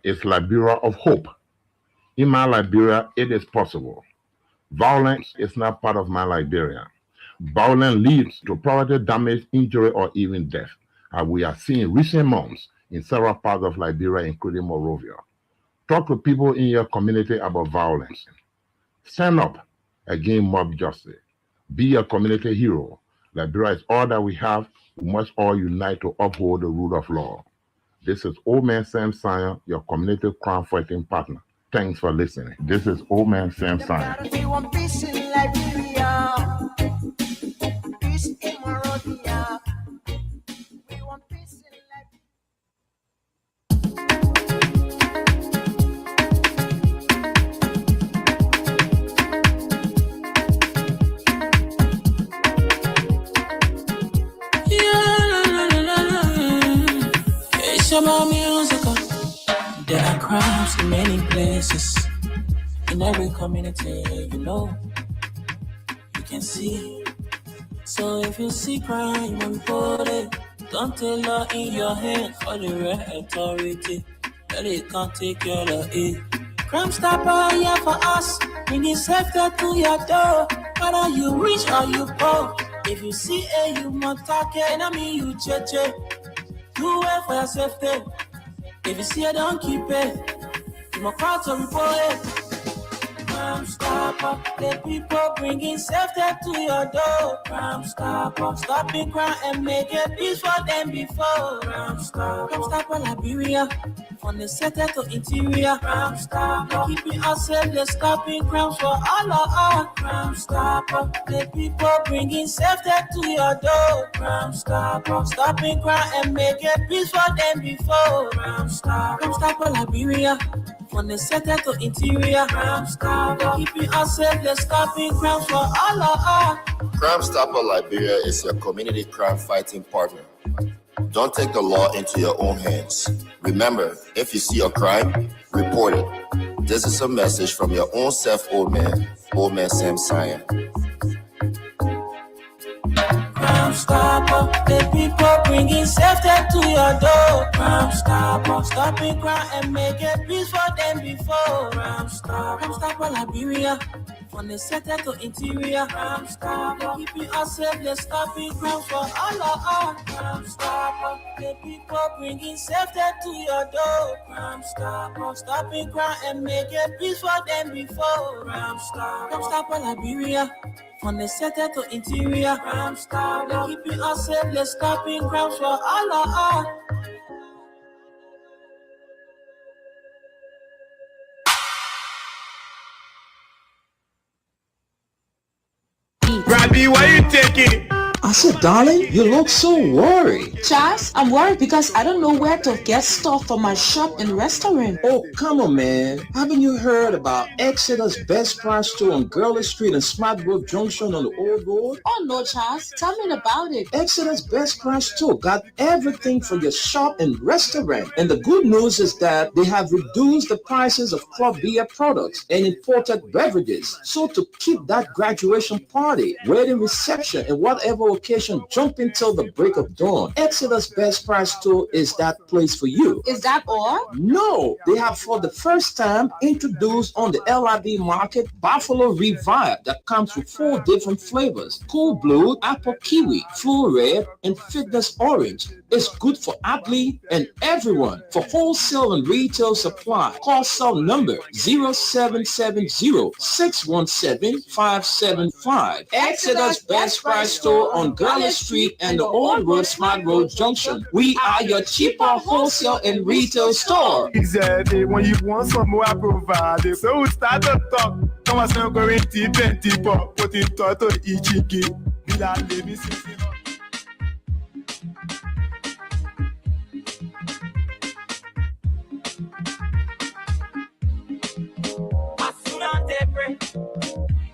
is Liberia of hope. In my Liberia, it is possible. Violence is not part of my Liberia. Violence leads to property damage, injury, or even death, as we are seeing recent months in several parts of Liberia, including Monrovia. Talk to people in your community about violence. Stand up against mob justice. Be a community hero. Liberia is all that we have. We must all unite to uphold the rule of law. This is Old Man Sam Sion, your community crime fighting partner. Thanks for listening. This is Old Man Sam Sion. We want peace in Liberia, peace in Monrovia. We want peace in Liberia. It's about music. There are crimes in many places, in every community, you can see. So if you see crime, report it. Don't take law in your hands for the right authority, that it can't take care of it. Crime Stopper here for us, bringing safety to your door, whether you rich or you poor. If you see a human target, enemy you cheche, do it for your safety. If you see it, don't keep it. You must call to report it. Crime Stopper, the people bringing safety to your door. Crime Stopper, stopping crime and make it peace for them before. Crime Stopper, Liberia, from the center to interior. Crime Stopper, keeping us safe, they're stopping crimes for all of us. Crime Stopper, the people bringing safety to your door. Crime Stopper, stopping crime and make it peace for them before. Crime Stopper, Liberia, from the center to interior. Crime Stopper, keeping us safe, they're stopping crimes for all of us. Crime Stopper Liberia is your community crime fighting partner. Don't take the law into your own hands. Remember, if you see a crime, report it. This is a message from your own self, Old Man Sam Sion. Crime Stopper, the people bringing safety to your door. Crime Stopper, stopping crime and make it peace for them before. Crime Stopper, Liberia, from the center to interior. Crime Stopper, keeping us safe, they're stopping crimes for all of us. Crime Stopper, the people bringing safety to your door. Crime Stopper, stopping crime and make it peace for them before. Crime Stopper, Liberia, from the center to interior. Crime Stopper, keeping us safe, they're stopping crimes for all of us. Robbie, why you taking it? I said, darling, you look so worried. Charles, I'm worried because I don't know where to get stuff for my shop and restaurant. Oh, come on, man. Haven't you heard about Exeter's Best Price Store on Gurley Street and Smart Road Junction on the Old Road? Oh, no, Charles. Tell me about it. Exeter's Best Price Store got everything for your shop and restaurant. And the good news is that they have reduced the prices of club beer products and imported beverages. So to keep that graduation party, wedding reception, and whatever occasion jumping till the break of dawn, Exeter's Best Price Store is that place for you. Is that all? No, they have for the first time introduced on the LIB market Buffalo Revive that comes with 4 different flavors: Cool Blue, Apple Kiwi, Full Red, and Fitness Orange. It's good for athlete and everyone. For wholesale and retail supply, call cell number 0770-617-575. Exeter's Best Price Store on Gurley Street and the Old Road Smart Road Junction. We are your cheaper wholesale and retail store. Exactly. When you want some more, I provide it. So we start to talk. Come on, some going to 20 pop. Put it to Ichiki. Bila Levi Sisi.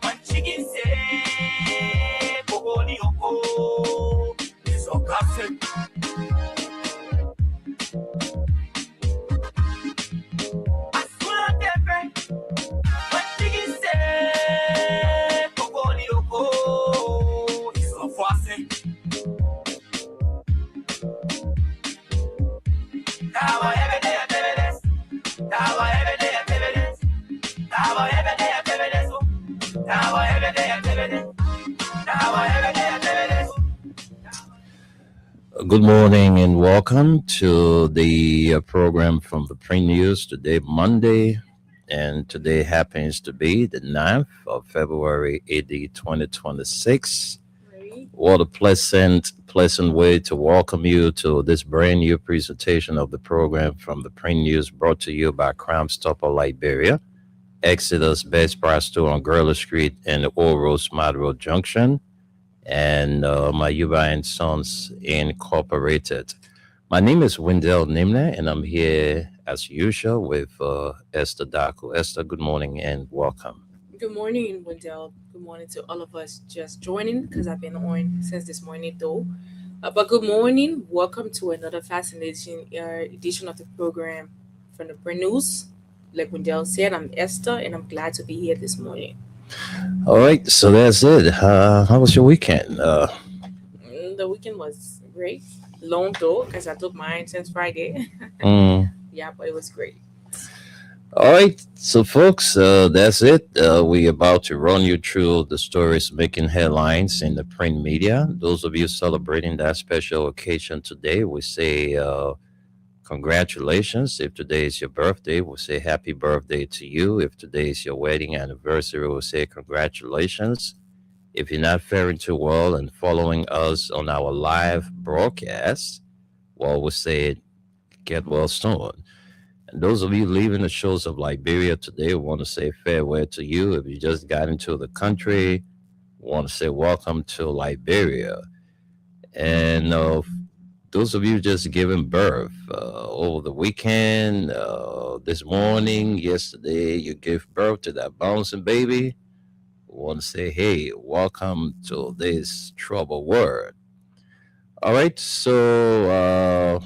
When chicken say, Bogoli Oko, is a gossip. As soon as they break, when chicken say, Bogoli Oko, is a gossip. Good morning and welcome to the program from the Print News. Today, Monday, and today happens to be the 9th of February, AD 2026. What a pleasant way to welcome you to this brand new presentation of the program from the Print News, brought to you by Crime Stopper Liberia, Exodus Best Price Store on Gurley Street and Old Road Smart Road Junction, and my Yuba and Sons Incorporated. My name is Wendell Nimne, and I'm here as usual with Esther Daku. Esther, good morning and welcome. Good morning, Wendell. Good morning to all of us just joining, because I've been on since this morning though. But good morning. Welcome to another fascinating edition of the program from the Print News. Like Wendell said, I'm Esther, and I'm glad to be here this morning. All right, so that's it. How was your weekend? The weekend was great. Long though, because I took mine since Friday. Yeah, but it was great. All right, so folks, that's it. We're about to run you through the stories making headlines in the print media. Those of you celebrating that special occasion today, we say congratulations. If today is your birthday, we'll say happy birthday to you. If today is your wedding anniversary, we'll say congratulations. If you're not faring too well and following us on our live broadcast, well, we'll say get well soon. And those of you leaving the shores of Liberia today, we want to say farewell to you. If you just got into the country, we want to say welcome to Liberia. And those of you just giving birth over the weekend, this morning, yesterday, you gave birth to that bouncing baby, we want to say, hey, welcome to this troubled world. All right, so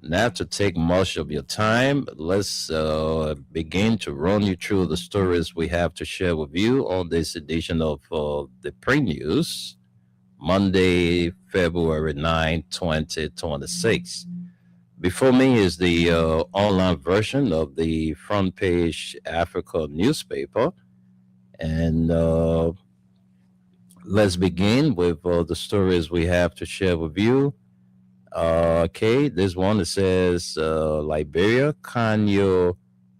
not to take much of your time, let's begin to run you through the stories we have to share with you on this edition of the Print News, Monday, February 9, 2026. Before me is the online version of the Front Page Africa newspaper. And let's begin with the stories we have to share with you. Okay, this one that says Liberia, Kanyo,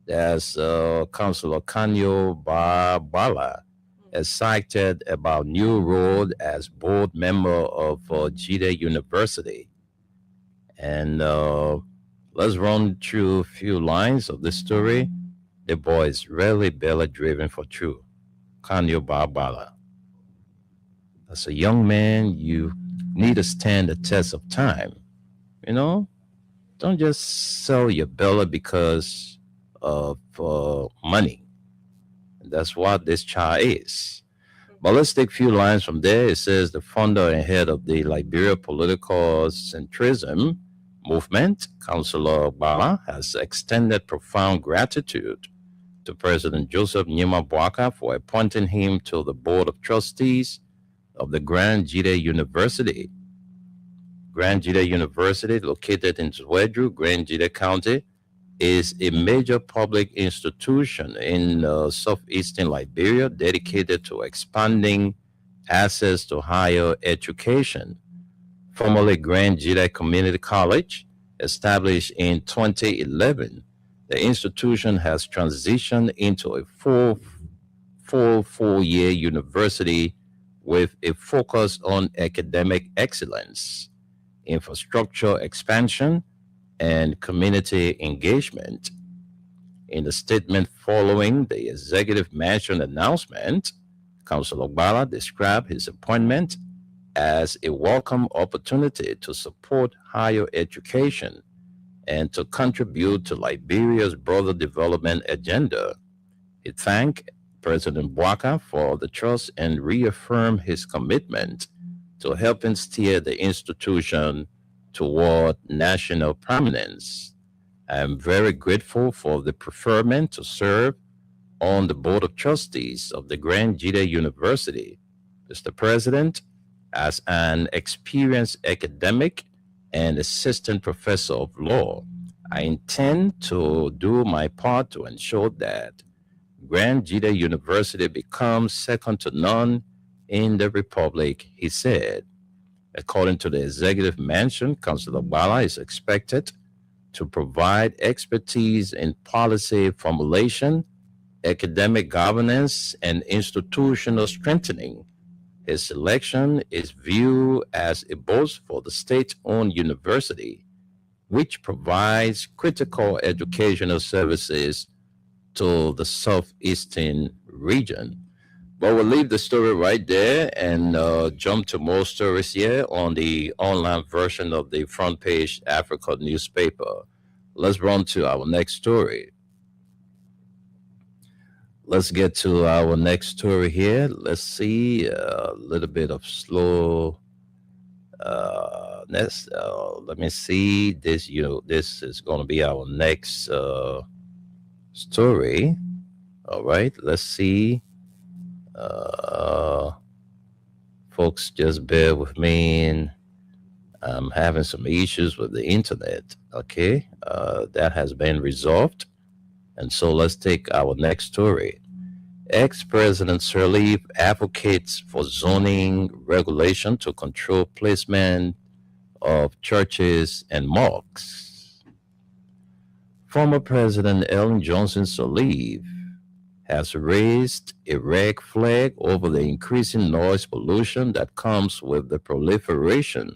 that's Councillor Kanyo Barbala, excited about new road as board member of Jide University. And let's run through a few lines of the story. The boy is really belly driven for true. Kanyo Barbala. As a young man, you need to stand the test of time. You know, don't just sell your belly because of money. That's what this child is. But let's take a few lines from there. It says the founder and head of the Liberia Political Centrism Movement, Councillor Bala, has extended profound gratitude to President Joseph Nyima Boaka for appointing him to the Board of Trustees of the Grand Jide University. Grand Jide University, located in Zwedru, Grand Jide County, is a major public institution in southeastern Liberia dedicated to expanding access to higher education. Formerly Grand Jide Community College, established in 2011, the institution has transitioned into a full four-year university with a focus on academic excellence, infrastructure expansion, and community engagement. In the statement following the executive mansion announcement, Councillor Bala described his appointment as a welcome opportunity to support higher education and to contribute to Liberia's broader development agenda. He thanked President Boaka for the trust and reaffirmed his commitment to helping steer the institution toward national prominence. I am very grateful for the preferment to serve on the Board of Trustees of the Grand Jide University. Mr. President, as an experienced academic and assistant professor of law, I intend to do my part to ensure that Grand Jita University becomes second to none in the Republic, he said. According to the executive mansion, Councillor Bala is expected to provide expertise in policy formulation, academic governance, and institutional strengthening. His selection is viewed as a boost for the state-owned university, which provides critical educational services to the southeastern region. But we'll leave the story right there and jump to more stories here on the online version of the Front Page Africa newspaper. Let's run to our next story. Let's get to our next story here. Let's see a little bit of slow. Let me see this. This is going to be our next story. All right. Let's see. Folks, just bear with me. And I'm having some issues with the internet. Okay. That has been resolved. And so let's take our next story. Ex-President Sirleaf advocates for zoning regulation to control placement of churches and mosques. Former President Ellen Johnson Sirleaf has raised a red flag over the increasing noise pollution that comes with the proliferation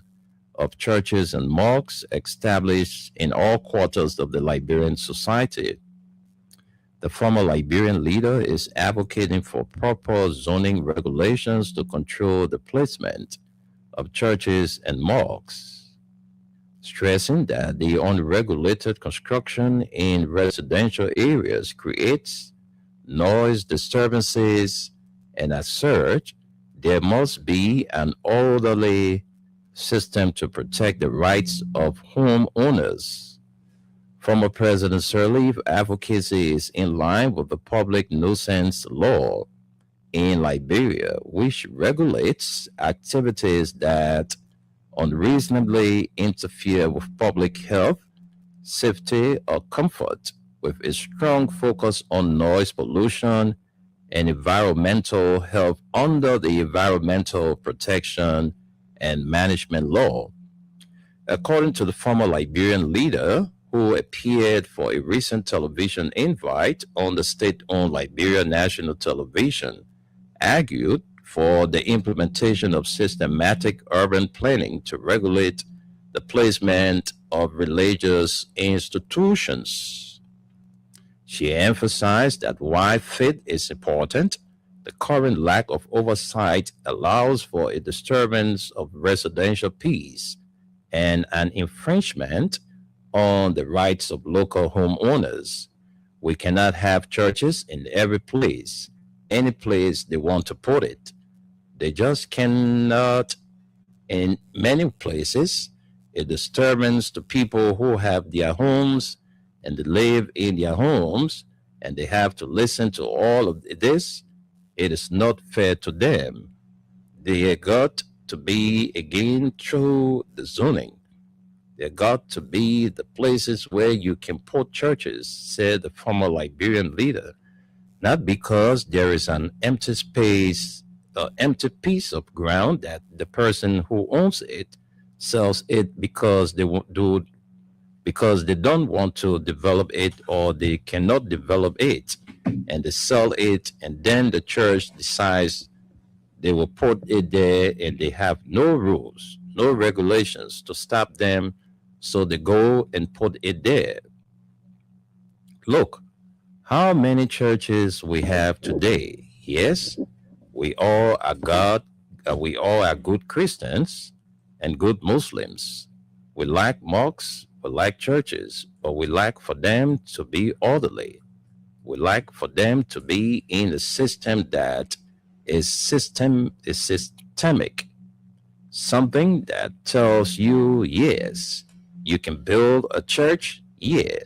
of churches and mosques established in all quarters of the Liberian society. The former Liberian leader is advocating for proper zoning regulations to control the placement of churches and mosques, stressing that the unregulated construction in residential areas creates noise disturbances, and as such, there must be an orderly system to protect the rights of homeowners. Former President Sirleaf advocacy is in line with the public nuisance law in Liberia, which regulates activities that unreasonably interfere with public health, safety, or comfort, with a strong focus on noise pollution and environmental health under the Environmental Protection and Management Law. According to the former Liberian leader, who appeared for a recent television invite on the state-owned Liberia National Television, argued for the implementation of systematic urban planning to regulate the placement of religious institutions. She emphasized that while faith is important, the current lack of oversight allows for a disturbance of residential peace and an infringement on the rights of local homeowners. We cannot have churches in every place, any place they want to put it. They just cannot. In many places, a disturbance to people who have their homes and they live in their homes and they have to listen to all of this. It is not fair to them. They got to be again through the zoning. There got to be the places where you can put churches, said the former Liberian leader, not because there is an empty space, empty piece of ground that the person who owns it sells it because they don't want to develop it or they cannot develop it, and they sell it, and then the church decides they will put it there, and they have no rules, no regulations to stop them. So they go and put it there. Look, how many churches we have today. Yes, we all are good Christians and good Muslims. We like mosques, we like churches, but we like for them to be orderly. We like for them to be in a system that is systemic. Something that tells you, yes, you can build a church, yeah.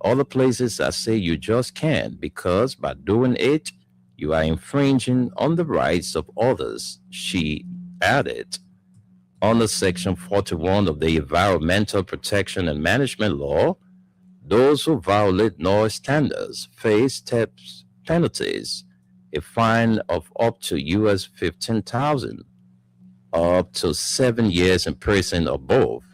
Other places I say you just can't, because by doing it, you are infringing on the rights of others, she added. Under Section 41 of the Environmental Protection and Management Law, Those who violate noise standards face penalties, a fine of up to US 15,000, up to 7 years in prison or both.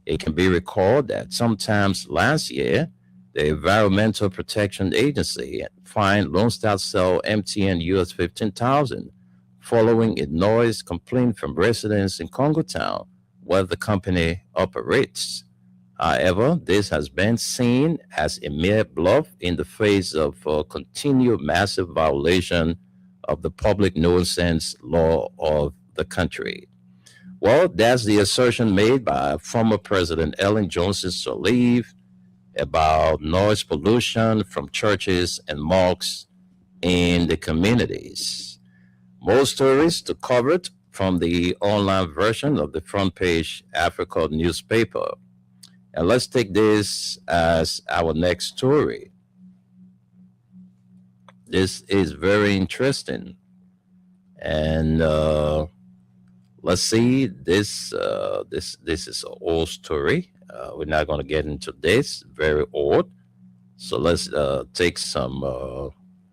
It can be recalled that sometimes last year, the Environmental Protection Agency fined Lone Star Cell MTN US 15,000 following a noise complaint from residents in Congo Town, where the company operates. However, this has been seen as a mere bluff in the face of continued massive violation of the public nuisance law of the country. Well, that's the assertion made by former President Ellen Johnson Sirleaf about noise pollution from churches and mosques in the communities. More stories to cover it from the online version of the front page Africa newspaper. And let's take this as our next story. This is very interesting. And let's see, this is an old story. We're not going to get into this, very old. So let's take some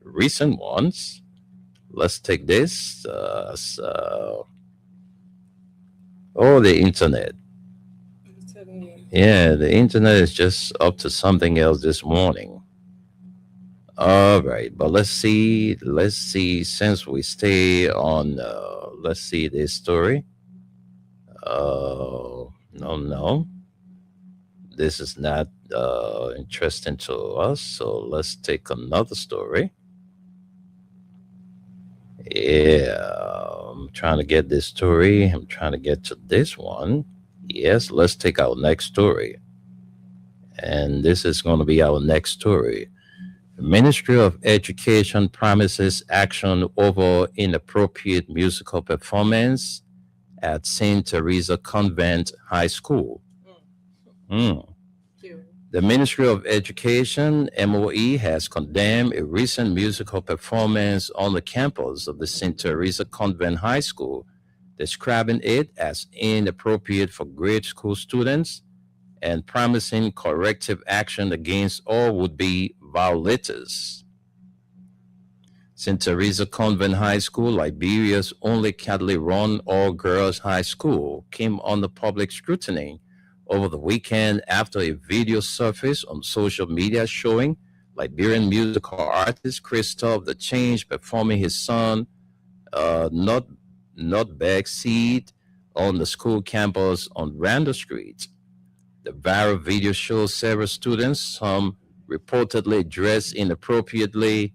recent ones. Let's take this. The internet. Yeah, the internet is just up to something else this morning. All right, but let's see, since we stay on, let's see this story. No, this is not interesting to us, so let's take another story. Yeah, I'm trying to get this story. I'm trying to get to this one. Yes, let's take our next story. And this is going to be our next story. The Ministry of Education promises action over inappropriate musical performance at St. Teresa Convent High School. The Ministry of Education, MOE, has condemned a recent musical performance on the campus of the St. Teresa Convent High School, describing it as inappropriate for grade school students and promising corrective action against all would-be violators. St. Teresa Convent High School, Liberia's only Catholic-run all-girls high school, came under public scrutiny over the weekend after a video surfaced on social media showing Liberian musical artist Christoph the Change performing his song Nutbag Seed on the school campus on Randall Street. The viral video shows several students, some reportedly dressed inappropriately,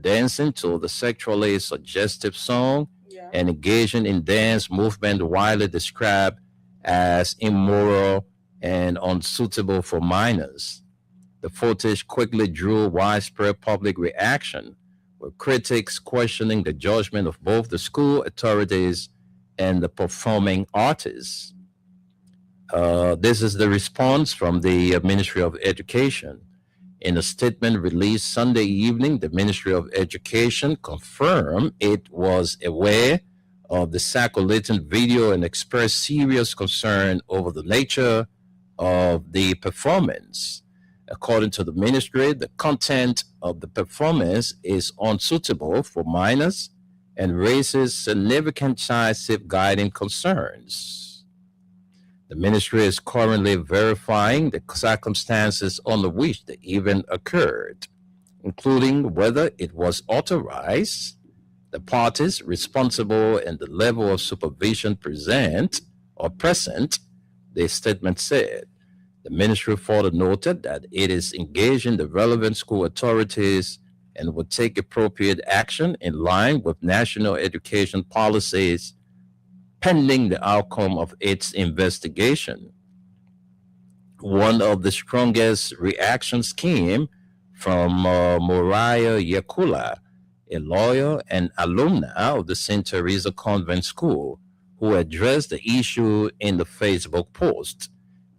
dancing to the sexually suggestive song and engaging in dance movement widely described as immoral and unsuitable for minors. The footage quickly drew widespread public reaction, with critics questioning the judgment of both the school authorities and the performing artists. This is the response from the Ministry of Education. In a statement released Sunday evening, the Ministry of Education confirmed it was aware of the circulating video and expressed serious concern over the nature of the performance. According to the ministry, the content of the performance is unsuitable for minors and raises significant child safeguarding concerns. The ministry is currently verifying the circumstances under which the event occurred, including whether it was authorized, the parties responsible, and the level of supervision present, the statement said. The ministry further noted that it is engaging the relevant school authorities and will take appropriate action in line with national education policies pending the outcome of its investigation. One of the strongest reactions came from Moriah Yakula, a lawyer and alumna of the St. Teresa Convent School, who addressed the issue in the Facebook post.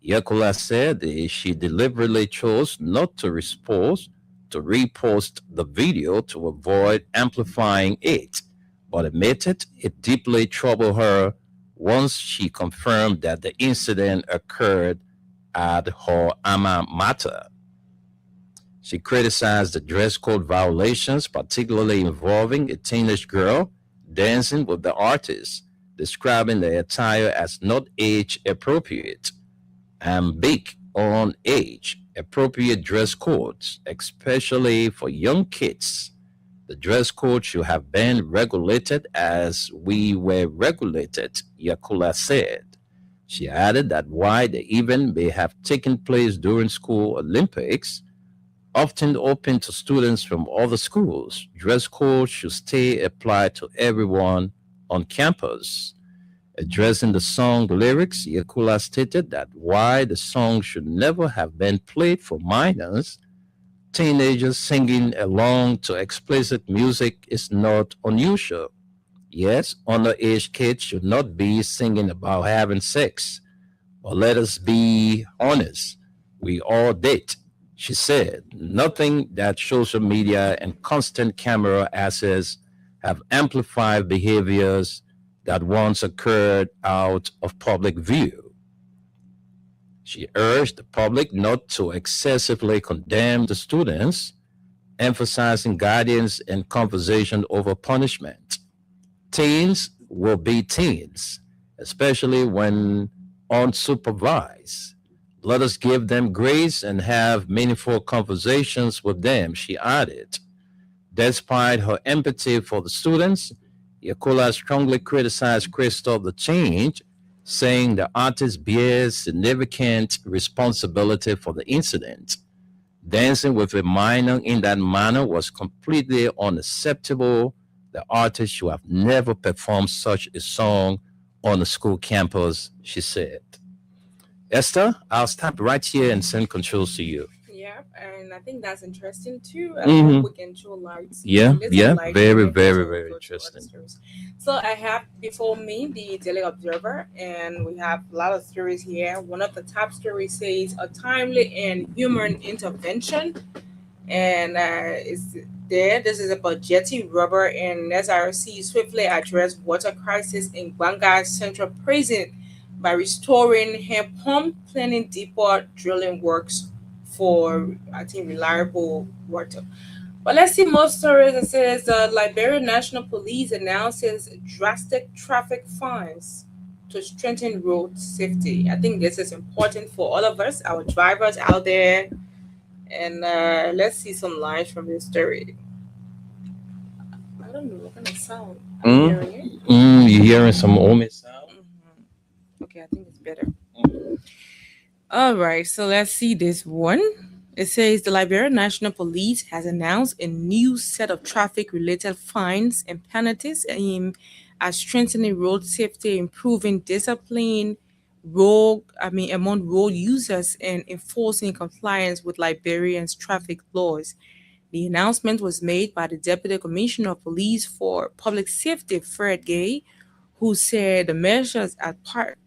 Yakula said she deliberately chose not to repost the video to avoid amplifying it, but admitted it deeply troubled her once she confirmed that the incident occurred at her alma mater. She criticized the dress code violations, particularly involving a teenage girl dancing with the artist, describing the attire as not age appropriate and big on age appropriate dress codes, especially for young kids. The dress code should have been regulated as we were regulated, Yakula said. She added that while the event may have taken place during school Olympics, often open to students from other schools, dress code should stay applied to everyone on campus. Addressing the song lyrics, Yakula stated that while the song should never have been played for minors, teenagers singing along to explicit music is not unusual. Yes, underage kids should not be singing about having sex. But let us be honest, we all did. She said, nothing that social media and constant camera access have amplified behaviors that once occurred out of public view. She urged the public not to excessively condemn the students, emphasizing guidance and conversation over punishment. Teens will be teens, especially when unsupervised. Let us give them grace and have meaningful conversations with them, she added. Despite her empathy for the students, Yakula strongly criticized Christoph the Change, saying the artist bears significant responsibility for the incident. Dancing with a minor in that manner was completely unacceptable. The artist should have never performed such a song on a school campus, she said. Esther, I'll stop right here and send controls to you. Yeah, and I think that's interesting too. I Mhm. hope we can show lights. Yeah, little yeah, light very, and very, also very go to other interesting. stories. So I have before me the Daily Observer, and we have a lot of stories here. One of the top stories says a timely and human intervention, and it's there. This is about Jetty Rubber and SRC swiftly address water crisis in Gwanga Central Prison by restoring hand pump, planning deeper drilling works for, I think, reliable water. But let's see more stories. It says the Liberia National Police announces drastic traffic fines to strengthen road safety. I think this is important for all of us, our drivers out there. And let's see some lines from this story. I don't know what kind of sound I'm Mm. hearing it. You hearing some Omi sound? Okay, I think it's better. All right, so let's see this one. It says the Liberia National Police has announced a new set of traffic-related fines and penalties aimed at strengthening road safety, improving discipline, among road users, and enforcing compliance with Liberians' traffic laws. The announcement was made by the Deputy Commissioner of Police for Public Safety, Fred Gay, who said the measures are part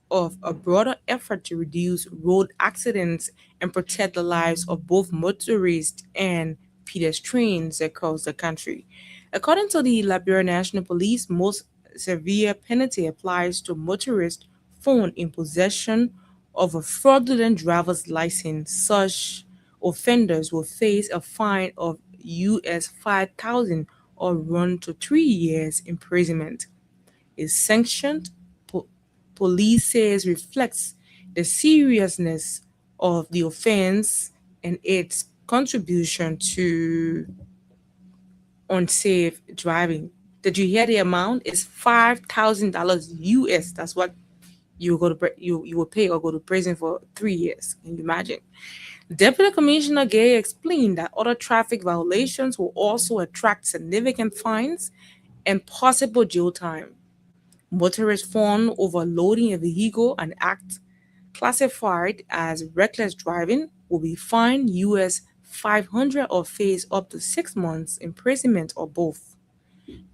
of a broader effort to reduce road accidents and protect the lives of both motorists and pedestrians across the country. According to the Liberia National Police, most severe penalty applies to motorists found in possession of a fraudulent driver's license. Such offenders will face a fine of US 5,000 or run to 3 years imprisonment. Is sanctioned, police says, reflects the seriousness of the offense and its contribution to unsafe driving. Did you hear the amount? It's $5,000 US. That's what you go to you will pay or go to prison for 3 years. Can you imagine? Deputy Commissioner Gay explained that other traffic violations will also attract significant fines and possible jail time. Motorists found overloading a vehicle, an act classified as reckless driving, will be fined US 500 or face up to 6 months imprisonment or both.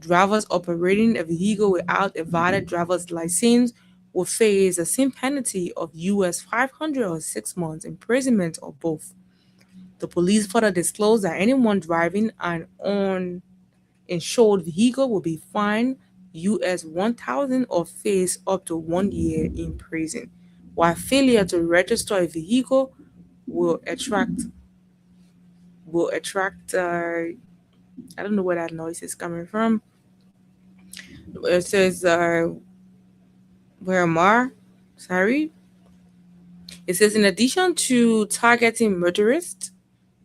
Drivers operating a vehicle without a valid driver's license will face the same penalty of US 500 or 6 months imprisonment or both. The police further disclosed that anyone driving an uninsured vehicle will be fined US 1,000 or face up to 1 year in prison, while failure to register a vehicle will attract will attract. I don't know where that noise is coming from. It says where Mar, sorry. It says in addition to targeting motorists,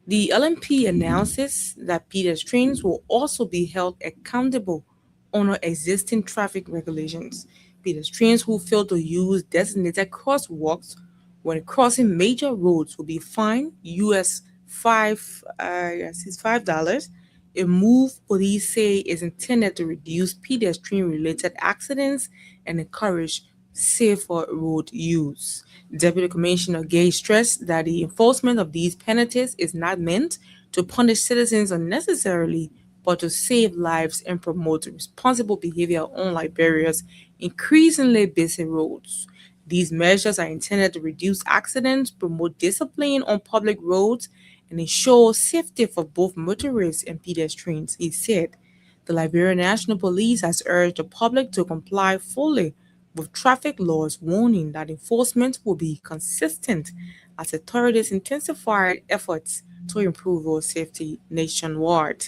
the LMP announces that pedestrians will also be held accountable under existing traffic regulations. Pedestrians who fail to use designated crosswalks when crossing major roads will be fined US $5. A move police say is intended to reduce pedestrian-related accidents and encourage safer road use. Deputy Commissioner Gay stressed that the enforcement of these penalties is not meant to punish citizens unnecessarily, but to save lives and promote responsible behavior on Liberia's increasingly busy roads. These measures are intended to reduce accidents, promote discipline on public roads, and ensure safety for both motorists and pedestrians, he said. The Liberian National Police has urged the public to comply fully with traffic laws, warning that enforcement will be consistent as authorities intensify efforts to improve road safety nationwide.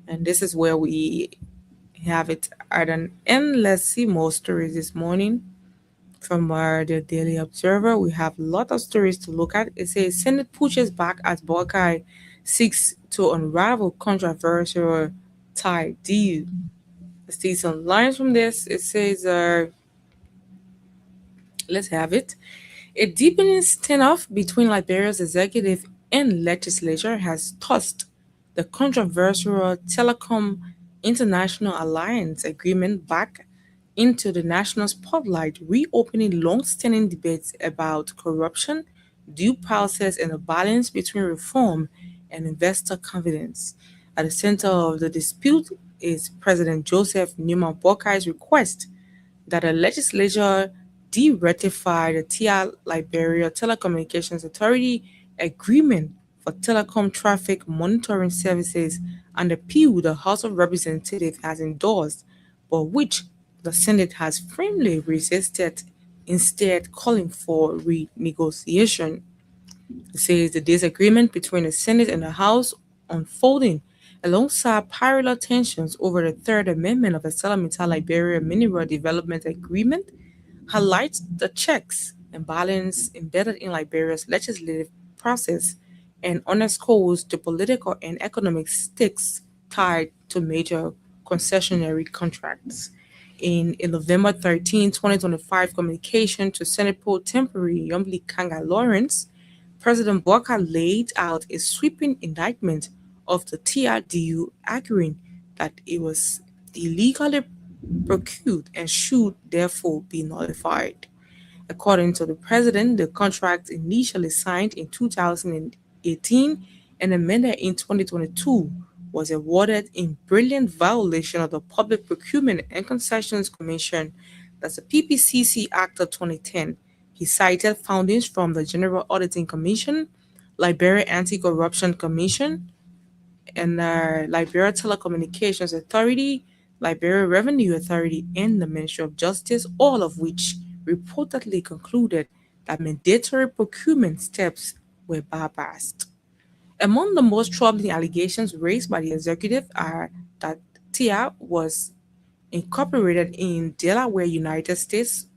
And this is where we have it at an end. Let's see more stories this morning from the Daily Observer. We have a lot of stories to look at. It says Senate pushes back as Boakai seeks to unravel controversial tie deal. Let's see some lines from this. It says, let's have it. A deepening standoff between Liberia's executive and legislature has tossed the controversial Telecom International Alliance agreement back into the national spotlight, reopening long-standing debates about corruption, due process, and a balance between reform and investor confidence. At the center of the dispute is President Joseph Newman Bokai's request that the legislature de-ratify the TIA Liberia Telecommunications Authority agreement for telecom traffic monitoring services and the bill the House of Representatives has endorsed, but which the Senate has firmly resisted, instead calling for renegotiation. It says the disagreement between the Senate and the House unfolding alongside parallel tensions over the Third Amendment of the Salamita Liberia Mineral Development Agreement highlights the checks and balance embedded in Liberia's legislative process and underscores the political and economic stakes tied to major concessionary contracts. In a November 13, 2025 communication to Senate Pro Tempore Yombli Kanga Lawrence, President Boakai laid out a sweeping indictment of the TRDU, arguing that it was illegally procured and should therefore be nullified. According to the president, the contract initially signed in 2018 and amended in 2022 was awarded in brilliant violation of the Public Procurement and Concessions Commission, that's the PPCC Act of 2010. He cited findings from the General Auditing Commission, Liberia Anti-Corruption Commission, and Liberia Telecommunications Authority, Liberia Revenue Authority, and the Ministry of Justice, all of which reportedly concluded that mandatory procurement steps were bypassed. Among the most troubling allegations raised by the executive are that TIA was incorporated in Delaware, United States,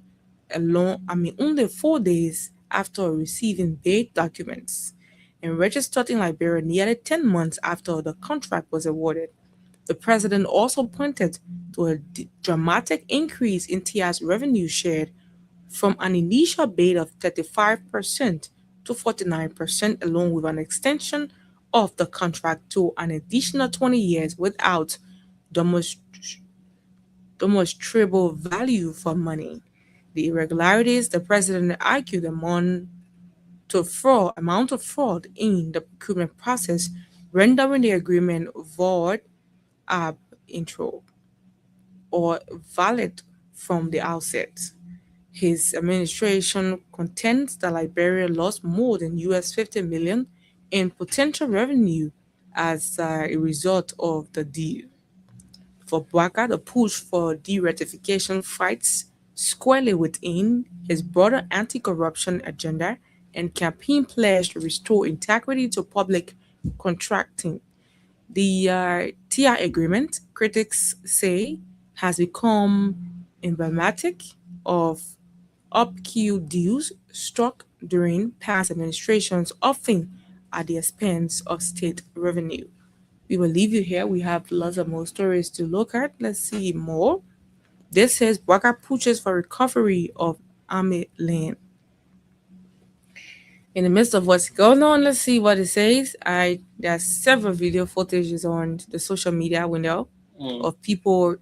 only 4 days after receiving paid documents, and registered in Liberia nearly 10 months after the contract was awarded. The president also pointed to a dramatic increase in TIA's revenue share from an initial bid of 35% to 49%, along with an extension of the contract to an additional 20 years without demonstrable value for money. The irregularities, the president argued, amount of fraud in the procurement process, rendering the agreement void ab intro or valid from the outset. His administration contends that Liberia lost more than US 50 million in potential revenue as a result of the deal. For Boakai, the push for de-ratification fights squarely within his broader anti-corruption agenda and campaign pledge to restore integrity to public contracting. The TI agreement, critics say, has become emblematic of upkill deals struck during past administrations, often at the expense of state revenue. We will leave you here. We have lots of more stories to look at. Let's see more. This says Waka pushes for recovery of Army land. In the midst of what's going on, let's see what it says. There's several video footages on the social media window of people,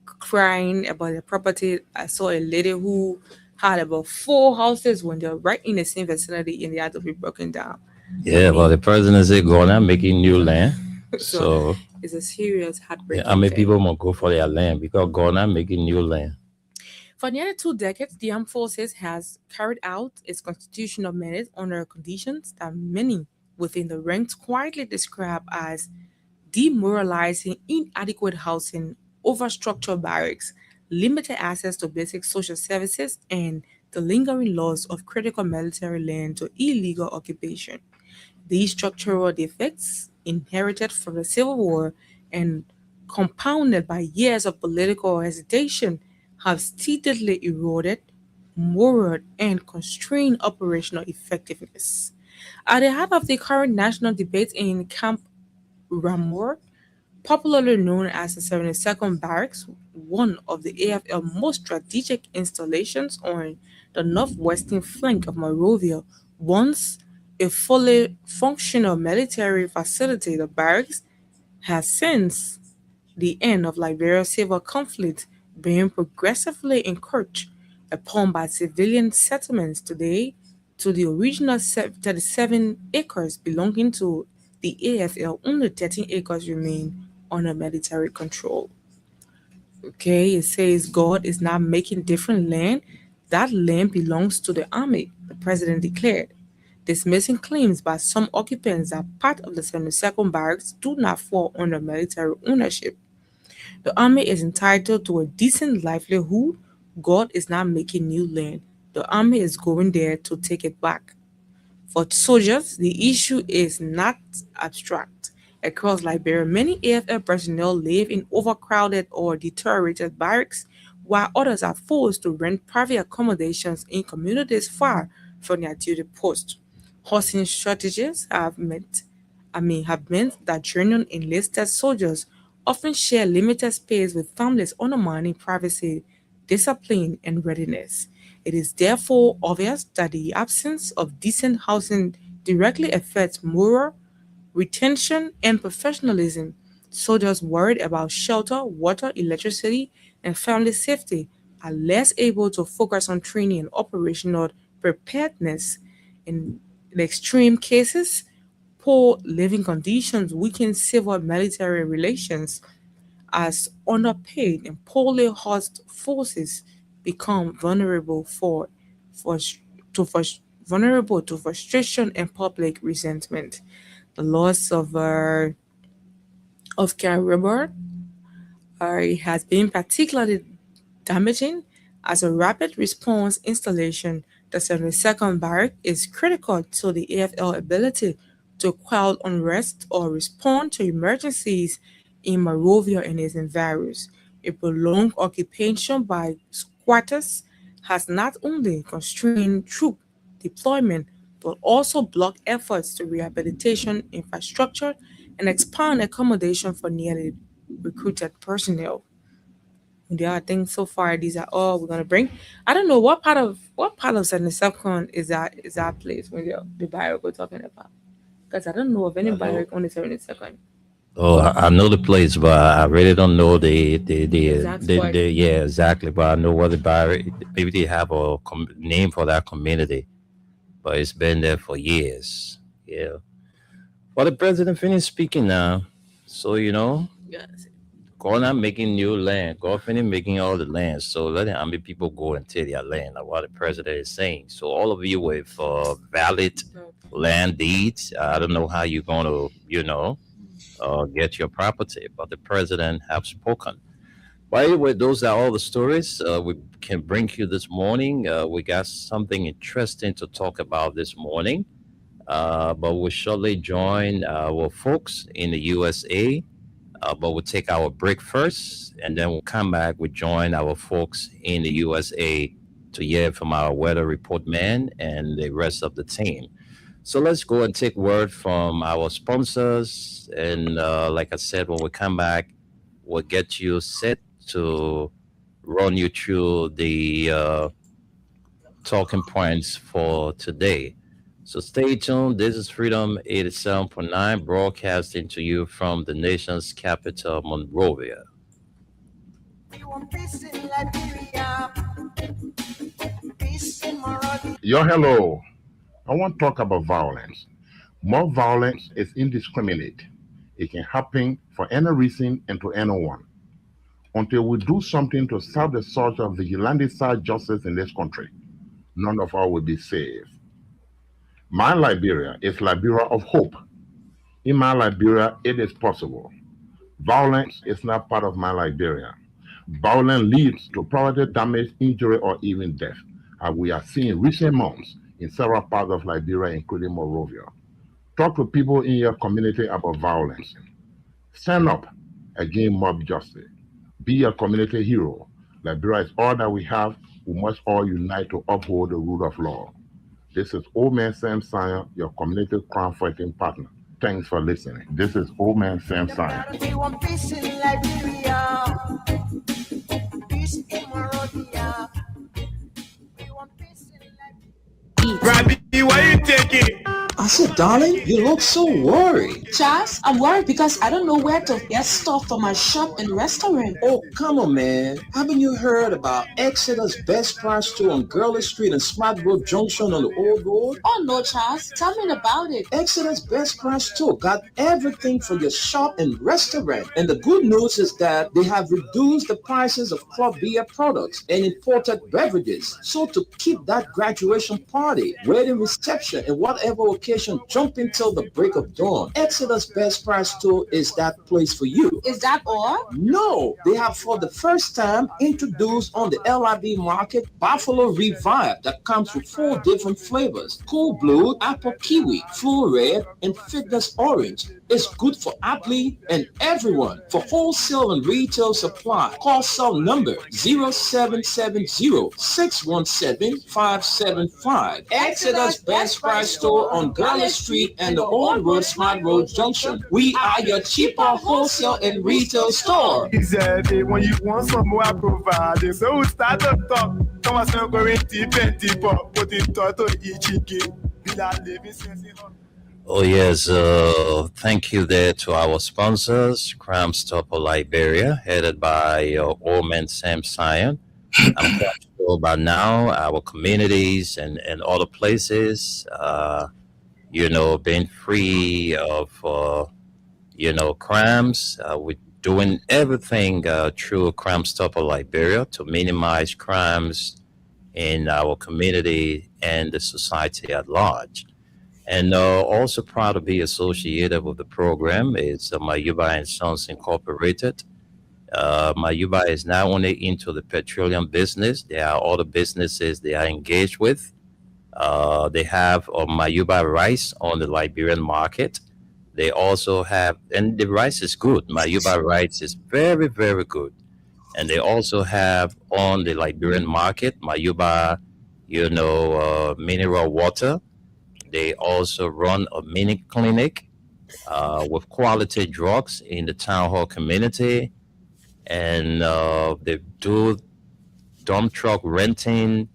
crying about their property. I saw a lady who had about 4 houses when they're right in the same vicinity and they had to be broken down. Yeah, well, the president is going out making new land. So it's a serious heartbreak. how many people will go for their land because Ghana making new land? For nearly 2 decades, the armed forces has carried out its constitutional mandate under conditions that many within the ranks quietly describe as demoralizing, inadequate housing, overstructured barracks, limited access to basic social services, and the lingering loss of critical military land to illegal occupation. These structural defects, inherited from the Civil War and compounded by years of political hesitation, have steadily eroded moral and constrained operational effectiveness. At the heart of the current national debate in Camp Ramor, popularly known as the 72nd Barracks, one of the AFL most strategic installations on the northwestern flank of Monrovia, once a fully functional military facility, the barracks has since the end of Liberia's civil conflict being progressively encroached upon by civilian settlements today to the original 37 acres belonging to the AFL, only 13 acres remain under military control. Okay, it says God is not making different land. That land belongs to the army, the president declared, dismissing claims by some occupants that part of the 72nd Barracks do not fall under military ownership. The army is entitled to a decent livelihood. God is not making new land. The army is going there to take it back. For soldiers, the issue is not abstract. Across Liberia, many AFL personnel live in overcrowded or deteriorated barracks, while others are forced to rent private accommodations in communities far from their duty post. Housing shortages have meant that genuine enlisted soldiers often share limited space with families, undermining privacy, discipline, and readiness. It is therefore obvious that the absence of decent housing directly affects moral, retention, and professionalism. Soldiers worried about shelter, water, electricity, and family safety are less able to focus on training and operational preparedness. In extreme cases, poor living conditions weaken civil military relations as underpaid and poorly housed forces become for, for vulnerable to frustration and public resentment. The loss of Caribou has been particularly damaging as a rapid response installation. The 72nd Barrack is critical to the AFL ability to quell unrest or respond to emergencies in Monrovia and its environs. A prolonged occupation by squatters has not only constrained troop deployment but also blocked efforts to rehabilitation infrastructure and expand accommodation for nearly recruited personnel. Yeah, I think so far these are all we're gonna bring. I don't know what part of 72nd is that place when the barrack we're talking about. Because I don't know of any barrack on the 72nd. Oh, I know the place, but I really don't know Exact spot. yeah, exactly. But I know what the barrack. Maybe they have a name for that community, but it's been there for years. Yeah. Well, the president finished speaking now, so Yes. God not making new land. God finished making all the land. So let the army people go and take their land, like what the president is saying. So all of you with valid land deeds, I don't know how you're going to, get your property, but the president have spoken. By the way, those are all the stories we can bring you this morning. We got something interesting to talk about this morning. but we'll shortly join our folks in the USA. But we'll take our break first, and then we'll come back. We'll join our folks in the USA to hear from our weather report man and the rest of the team. So let's go and take word from our sponsors. And like I said, when we come back, we'll get you set to run you through the talking points for today. So stay tuned. This is Freedom 87.9 broadcasting to you from the nation's capital, Monrovia. We want peace in Liberia, peace in Monrovia. Yo, hello. I want to talk about violence. More violence is indiscriminate. It can happen for any reason and to anyone. Until we do something to stop the surge of vigilante-style justice in this country, none of us will be safe. My Liberia is Liberia of hope. In my Liberia, it is possible. Violence is not part of my Liberia. Violence leads to property damage, injury, or even death, as we have seen in recent months in several parts of Liberia, including Monrovia. Talk to people in your community about violence. Stand up against mob justice. Be a community hero. Liberia is all that we have. We must all unite to uphold the rule of law. This is Old Man Sam Sion, your community crime fighting partner. Thanks for listening. This is Old Man Sam Sion. We want peace in Liberia, peace in Monrovia. We want peace in Liberia. Randy, why you taking? I said, darling, you look so worried. Charles, I'm worried because I don't know where to get stuff for my shop and restaurant. Oh, come on, man. Haven't you heard about Exeter's Best Price Store on Gurley Street and Smart Road Junction on the Old Road? Oh no, Charles, tell me about it. Exeter's Best Price Store got everything for your shop and restaurant. And the good news is that they have reduced the prices of club beer products and imported beverages. So to keep that graduation party, wedding reception, and whatever occasion jumping till the break of dawn, Exeter's Best Price Store is that place for you. Is that all? No, they have for the first time introduced on the LIB market Buffalo Revive that comes with 4 different flavors: Cool Blue, Apple Kiwi, Full Red, and Fitness Orange. It's good for athlete and everyone. For wholesale and retail supply, call cell number 0770-617-575. Exeter's Best Price Store on Gurley Street and the Old Road Smart Road Junction. We are your cheaper wholesale and retail store. He said, when you want some more, I provide. So we start to talk. Come on, so go in deep and deeper. Put it to each game. Oh, yes. Thank you there to our sponsors, Crime Stopper Liberia, headed by Old Man Sam Sion. I'm quite sure by now our communities and other places, being free of, crimes. We're doing everything through Crime Stopper Liberia to minimize crimes in our community and the society at large. And also proud to be associated with the program is Mayuba and Sons Incorporated. Mayuba is not only into the petroleum business, there are other businesses they are engaged with. They have Mayuba rice on the Liberian market. They also have, and the rice is good. Mayuba rice is very, very good. And they also have on the Liberian market, Mayuba, mineral water. They also run a mini clinic with quality drugs in the town hall community. And they do dump truck renting.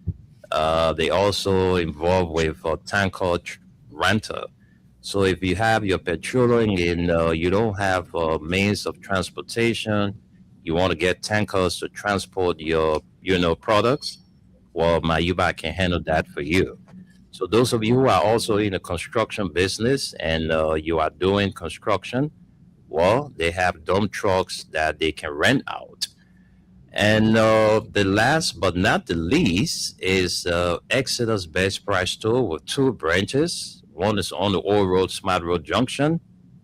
They also involved with tanker rental. So if you have your petroleum and you don't have means of transportation, you want to get tankers to transport your, products, well, Mayuba can handle that for you. So those of you who are also in the construction business and you are doing construction, well, they have dump trucks that they can rent out. And the last but not the least is Exeter's Best Price Store with 2 branches. One is on the Old Road Smart Road Junction,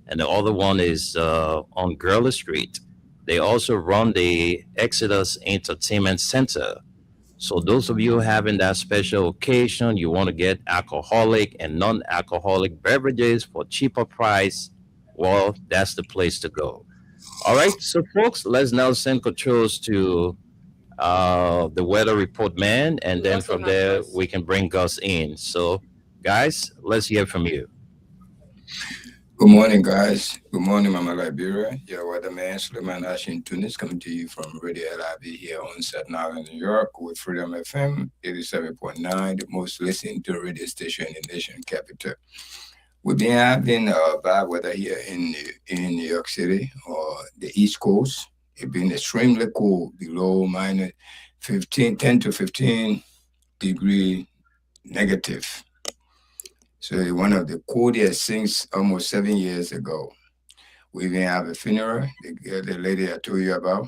and the other one is on Gurley Street. They also run the Exeter's Entertainment Center. So those of you having that special occasion, you want to get alcoholic and non-alcoholic beverages for cheaper price, well, that's the place to go. All right, so folks, let's now send controls to the weather report man, and We then also from have there Gus. we can bring Gus in. So, guys, let's hear from you. Good morning, guys. Good morning, Mama Liberia. Your weatherman, Suleiman Ashin Tunis, coming to you from Radio LIB here on Staten Island, New York, with Freedom FM 87.9, the most listened to radio station in the nation capital. We've been having bad weather here in New York City or the East Coast. It's been extremely cold, below minus 10 to 15 degree negative. So one of the coldest since almost 7 years ago. We even have a funeral, the lady I told you about.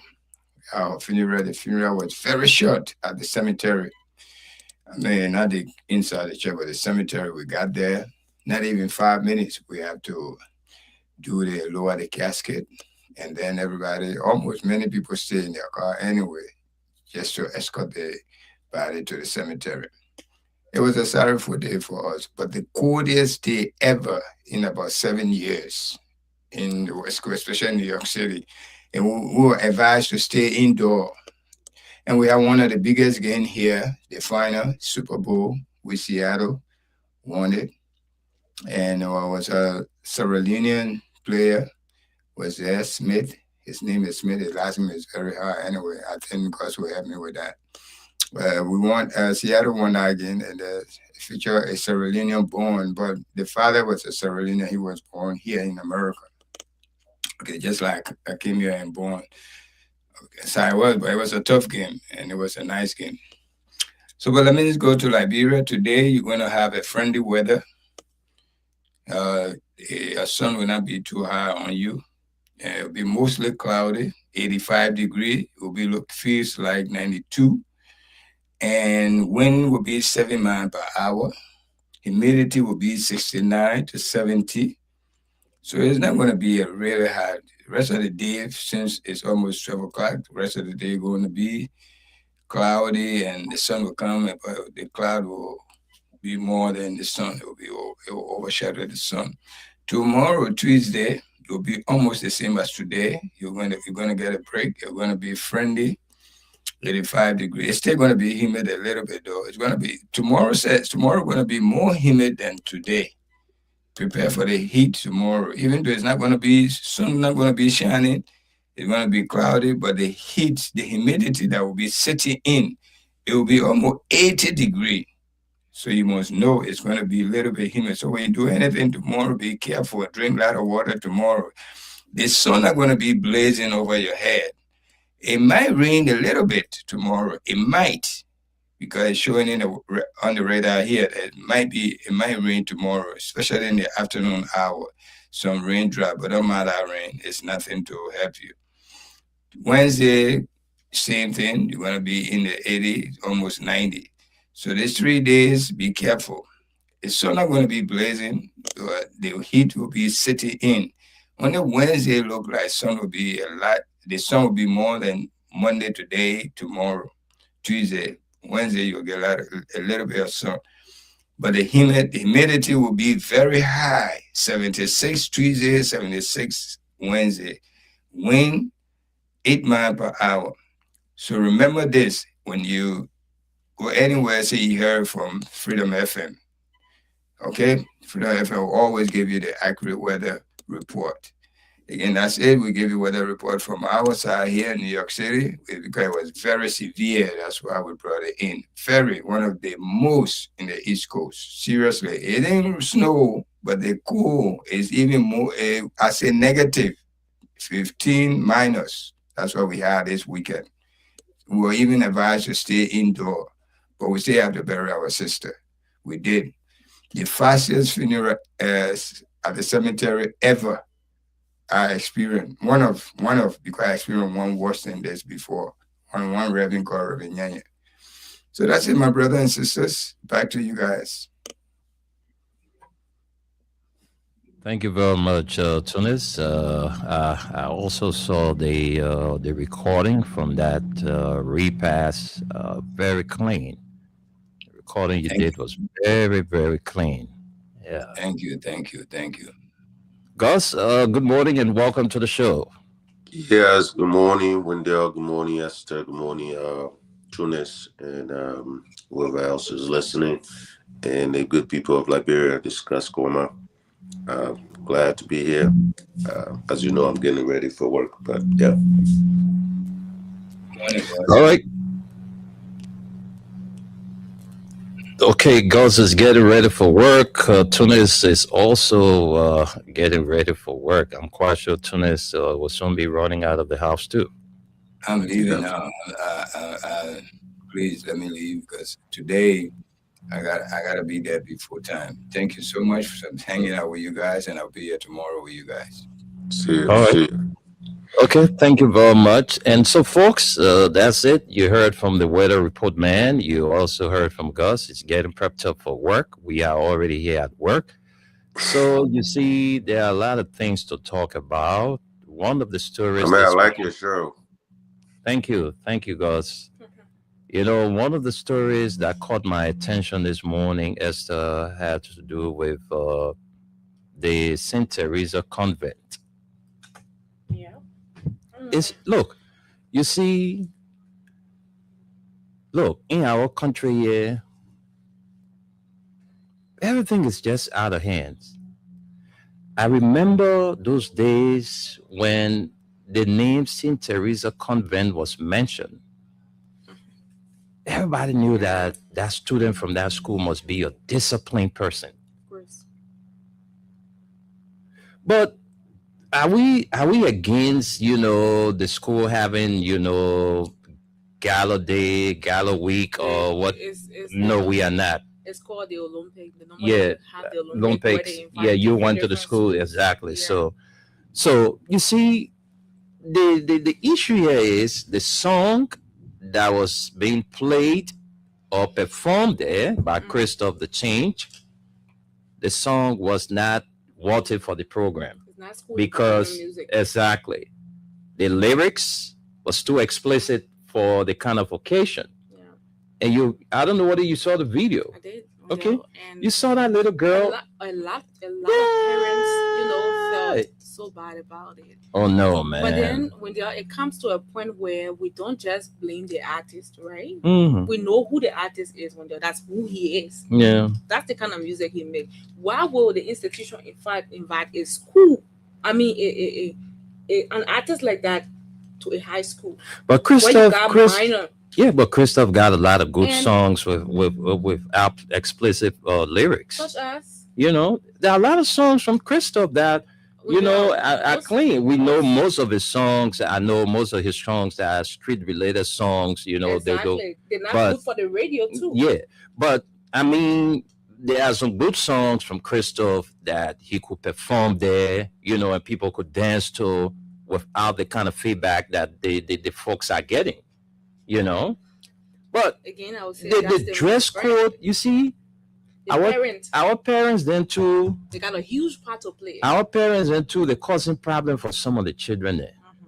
Our funeral, the funeral was very short at the cemetery. I mean, not the inside the church, but the cemetery. We got there, not even 5 minutes. We have to lower the casket. And then almost many people stay in their car anyway, just to escort the body to the cemetery. It was a sorrowful day for us, but the coldest day ever in about 7 years in the West Coast, especially in New York City. And we were advised to stay indoor. And we had one of the biggest games here, the final Super Bowl with Seattle, won it. And there was a Sierra Leonean player, was there, Smith. His name is Smith. His last name is very hard. Anyway, I think Gus will help me with that. We want Seattle won that again, and feature a Sierra Leonean born, but the father was a Sierra Leonean. He was born here in America. Okay, just like I came here and born. Okay, so I was, but it was a tough game, and it was a nice game. So, but let me just go to Liberia. Today, you're going to have a friendly weather. The sun will not be too high on you. It will be mostly cloudy, 85 degrees. It will feels like 92. And wind will be 7 miles per hour. Humidity will be 69 to 70. So it's not going to be a really hot. The rest of the day, since it's almost 12 o'clock, the rest of the day going to be cloudy, and the sun will come, but the cloud will be more than the sun. It will overshadow the sun. Tomorrow, Tuesday, it will be almost the same as today. You're going to get a break. You're going to be friendly. 85 degrees. It's still going to be humid a little bit, though. It's going to be tomorrow going to be more humid than today. Prepare for the heat tomorrow. Even though it's not going to be sun, not going to be shining, it's going to be cloudy. But the heat, the humidity that will be sitting in, it will be almost 80 degrees. So you must know it's going to be a little bit humid. So when you do anything tomorrow, be careful. Drink a lot of water tomorrow. The sun not going to be blazing over your head. It might rain a little bit tomorrow. It might, because it's showing on the radar here that it might rain tomorrow, especially in the afternoon hour. Some raindrop, but don't matter rain. It's nothing to help you. Wednesday, same thing. You're going to be in the 80s, almost 90. So these 3 days, be careful. The sun not going to be blazing, but the heat will be sitting in. On the Wednesday, look like sun will be a lot. The sun will be more than Monday today, tomorrow, Tuesday. Wednesday, you'll get a little bit of sun. But the humidity will be very high, 76 Tuesday, 76 Wednesday. Wind, 8 miles per hour. So remember this, when you go anywhere, say you hear from Freedom FM. Okay? Freedom FM will always give you the accurate weather report. Again, that's it. We give you weather report from our side here in New York City because it was very severe. That's why we brought it in. One of the most in the East Coast. Seriously, it didn't snow, but the cool is even more, I say negative, 15 minus. That's what we had this weekend. We were even advised to stay indoor, but we still have to bury our sister. We did. The fastest funeral at the cemetery ever. I experienced one of because I experienced one worse than this before. One Reverend called Reverend Nyanya. So that's it, my brothers and sisters. Back to you guys. Thank you very much, Tunis. I also saw the recording from that repass. Very clean. The recording you Thank did was very, very clean. Yeah. Thank you. Gus, good morning and welcome to the show. Yes, good morning, Wendell. Good morning, Esther. Good morning, Tunis, and whoever else is listening, and the good people of Liberia. This is Gus Goma. Glad to be here. As you know, I'm getting ready for work, but yeah. All right. Okay, Gus is getting ready for work. Tunis is also getting ready for work. I'm quite sure Tunis will soon be running out of the house too. I'm leaving now. Please let me leave because today I gotta be there before time. Thank you so much for hanging out with you guys, and I'll be here tomorrow with you guys. See you. All right. See you. Okay, thank you very much. And so, folks, that's it. You heard from the weather report man. You also heard from Gus. It's getting prepped up for work. We are already here at work. So, you see, there are a lot of things to talk about. One of the stories. I this like morning- your show. Thank you. Thank you, Gus. You know, one of the stories that caught my attention this morning, Esther, had to do with the St. Teresa convent. Yeah. It's look, you see, look, in our country here, everything is just out of hands. I remember those days when the name St. Teresa Convent was mentioned. Everybody knew that that student from that school must be a disciplined person. Of course. But are we against, you know, the school having, you know, gala day, gala week, or what? It's No, we are not. It's called the Olympic. They normally Yeah, have the Olympic. where Olympics. they invite Yeah, you different went to the school, schools. exactly. Yeah. So you see, the issue here is the song that was being played or performed there by Christoph the Change. The song was not wanted for the program It's not school because music. exactly the lyrics was too explicit for the kind of occasion. Yeah, And I don't know whether you saw the video. I did. Okay. And You saw that little a girl. lot of parents, felt so bad about it. Oh no, man. But then when it comes to a point where we don't just blame the artist, right? Mhm. We know who the artist is when that's who he is. Yeah. That's the kind of music he makes. Why will the institution in fact invite a school? I mean, an artist like that to a high school But where you got Christoph, minor. yeah, but Christoph got a lot of good And- songs with explicit lyrics. Such as You know, there are a lot of songs from Christoph that you know are most- clean. We know most of his songs. I know most of his songs that are street related songs. You know, exactly. They're not but- good for the radio too. yeah. But I mean, there are some good songs from Christoph that he could perform there. You know, and people could dance to without the kind of feedback that the folks are getting. You know, but Again, I would say the that's dress right. code, you see, The our- parents, our parents then too, they got a huge part to play. our parents then too, they're causing problem for some of the children there. Mhm.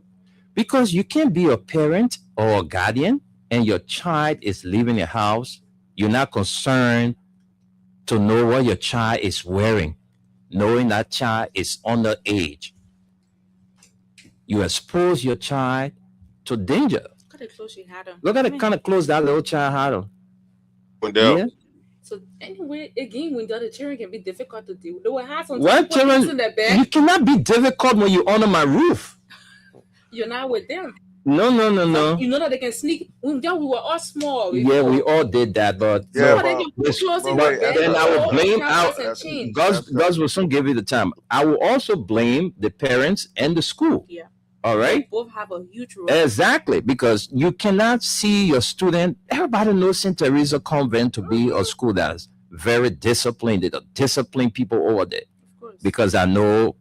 Because you can't be a parent or a guardian and your child is leaving your house, you're not concerned to know what your child is wearing, knowing that child is underage. You expose your child to danger. Look at the clothes she had on. Look at the Man. kind of clothes that little child had on. Wendell, Yeah. So anyway, again, when the other children can be difficult to deal with. They will have some What people children? in the bed. You cannot be difficult when you're under my roof. You're not with them. No. You know that they can sneak. When we were all small. Yeah, we all did that, but Yeah, So then you put this- clothes in but the wait, bed. then I will blame cameras our- and change. Gus will soon give you the time. I will also blame the parents and the school. Yeah. All right. They both have a huge role. Exactly, because you cannot see your student. Everybody knows St. Teresa Convent to be a school that's very disciplined. There are disciplined people over there Of course. because I know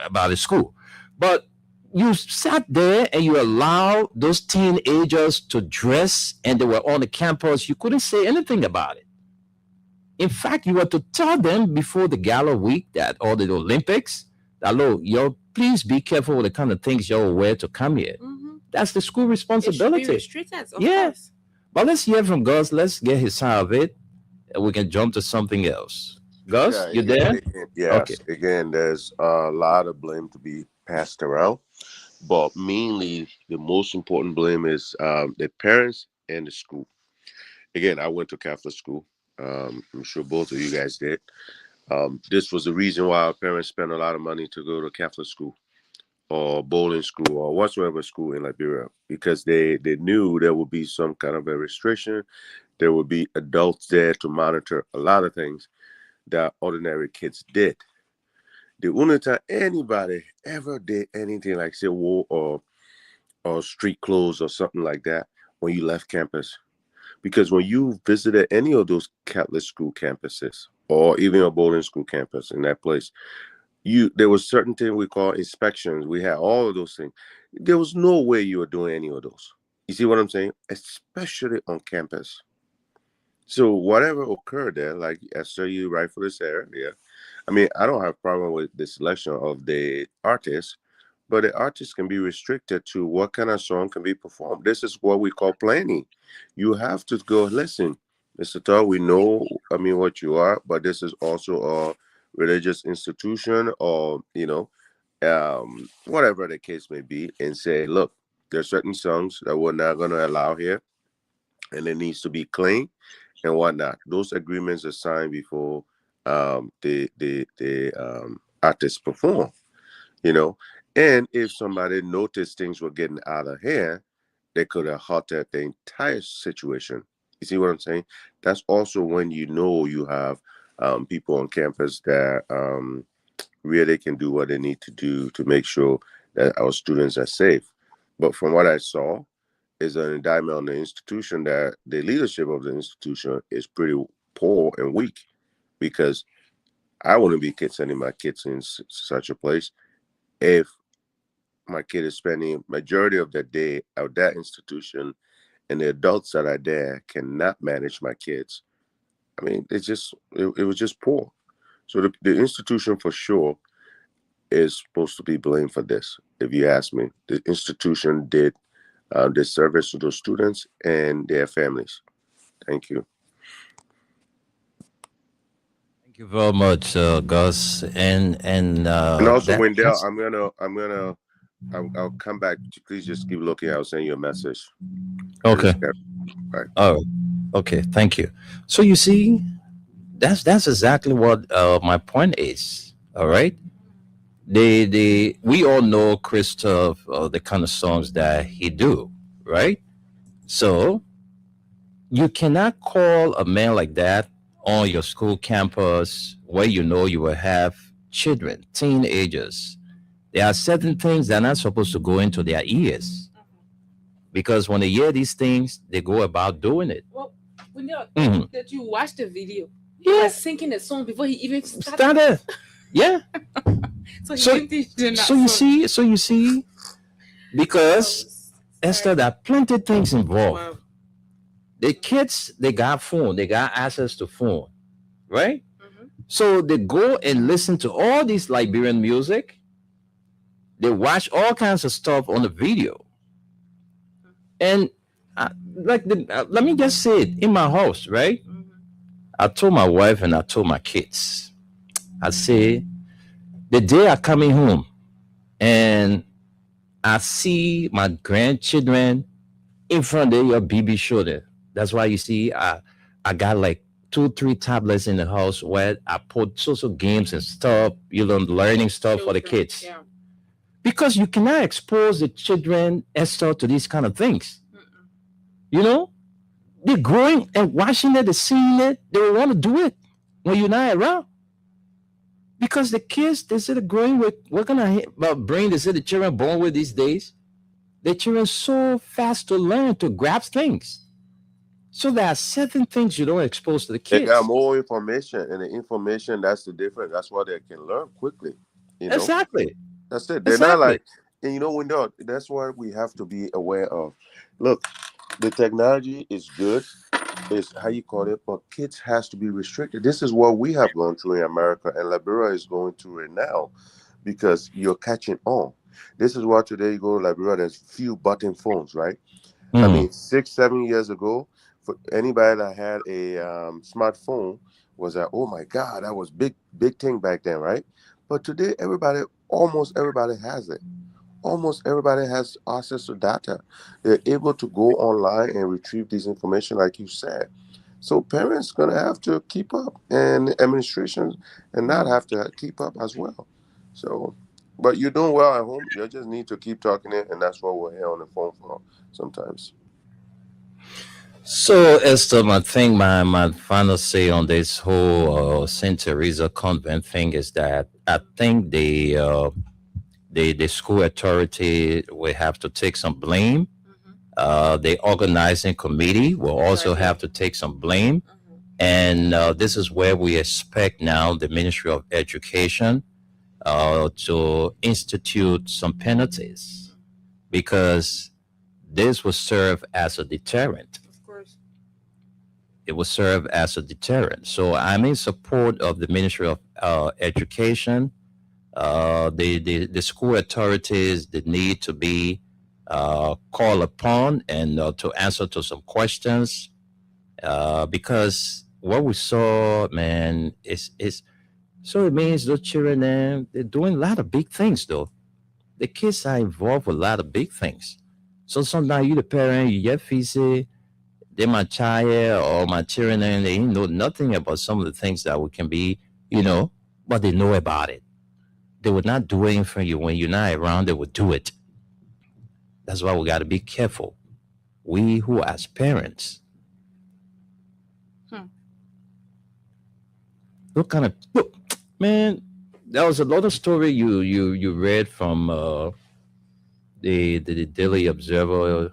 about the school. But you sat there and you allowed those teenagers to dress and they were on the campus. You couldn't say anything about it. In fact, you were to tell them before the gala week that or the Olympics that, look, yo, please be careful with the kind of things y'all wear to come here. That's the school It should be responsibility. restricted, of Yeah. course. But let's hear from Gus. Let's get his side of it, and we can jump to something else. Gus, Yeah, you again, there? again, yes. Okay. Again, there's a lot of blame to be passed around, but mainly the most important blame is the parents and the school. Again, I went to Catholic school. I'm sure both of you guys did. This was the reason why our parents spent a lot of money to go to Catholic school or bowling school or whatsoever school in Liberia, because they knew there would be some kind of a restriction. There would be adults there to monitor a lot of things that ordinary kids did. The only time anybody ever did anything like say war or street clothes or something like that when you left campus. Because when you visited any of those Catholic school campuses or even a bowling school campus in that place, there was certain thing we call inspections. We had all of those things. There was no way you were doing any of those. You see what I'm saying? Especially on campus. So whatever occurred there, like Esther, you rightfully said, yeah. I mean, I don't have a problem with the selection of the artists, but the artist can be restricted to what kind of song can be performed. This is what we call planning. You have to go, listen, Mr. Todd, we know, I mean, what you are, but this is also a religious institution or, whatever the case may be, and say, look, there's certain songs that we're not going to allow here, and it needs to be clean and whatnot. Those agreements are signed before the artists perform, And if somebody noticed things were getting out of hand, they could have halted the entire situation. You see what I'm saying? That's also when you have people on campus that really can do what they need to do to make sure that our students are safe. But from what I saw, is an indictment on the institution that the leadership of the institution is pretty poor and weak, because I wouldn't be sending my kids in such a place if my kid is spending majority of the day at that institution and the adults that are there cannot manage my kids. I mean, it was just poor. So the institution for sure is supposed to be blamed for this. If you ask me, the institution did disservice to those students and their families. Thank you. Thank you very much, Gus. And also, Wendell, I'll come back. Please just keep looking. I'll send you a message. Okay. Right. Oh, okay. Thank you. So you see, that's exactly what my point is. All right. We all know Christoph, the kind of songs that he do, right? So you cannot call a man like that on your school campus where you will have children, teenagers. There are certain things that are not supposed to go into their ears, because when they hear these things, they go about doing it. Well, when that you watch the video, he was singing the song before he even started. Yeah. So you see, because Esther, there are plenty of things involved. Wow. The kids, they got phone, they got access to phone, right? Mm-hmm. So they go and listen to all this Liberian music. They watch all kinds of stuff on the video. And let me just say it, in my house, right? Mm-hmm. I told my wife and I told my kids, I say, the day I'm coming home and I see my grandchildren in front of your BB shoulder. That's why you see I got like 2-3 tablets in the house where I put social games and stuff, learning stuff for the kids. Yeah. Because you cannot expose the children, Esther, to these kind of things. They're growing and watching it, they're seeing it, they will want to do it when you're not around. Because the kids, they say they're growing with what kind of brain they say the children born with these days. The children so fast to learn, to grasp things. So there are certain things you don't expose to the kids. They got more information, and the information, that's the difference. That's why they can learn quickly. Exactly. That's it. They're not like, and that's what we have to be aware of. Look, the technology is good, is how you call it, but kids has to be restricted. This is what we have gone through in America, and Liberia is going through it now because you're catching on. This is why today you go to Liberia, there's few button phones, right? I mean, 6-7 years ago, for anybody that had a smartphone was like, oh my God, that was big thing back then, right? But today, almost everybody has it. Almost everybody has access to data. They're able to go online and retrieve this information, like you said. So parents gonna have to keep up, and administration and not have to keep up as well. So, but you're doing well at home. You just need to keep talking it, and that's what we're here on the phone for sometimes. So, Esther, I think my final say on this whole St. Teresa convent thing is that I think the school authority will have to take some blame. The organizing committee will also have to take some blame. And this is where we expect now the Ministry of Education to institute some penalties, because this will serve as a deterrent. Of course. It will serve as a deterrent. So I'm in support of the Ministry of Education. The school authorities, they need to be called upon and to answer to some questions, because what we saw, man, is so it means those children, they're doing a lot of big things, though. The kids are involved with a lot of big things. So sometimes you, the parent, you get busy, they my child or my children, and they know nothing about some of the things that we can be, but they know about it. They would not do anything for you when you're not around. They would do it. That's why we got to be careful. We who as parents. Look, man. There was a lot of story you read from the Daily Observer.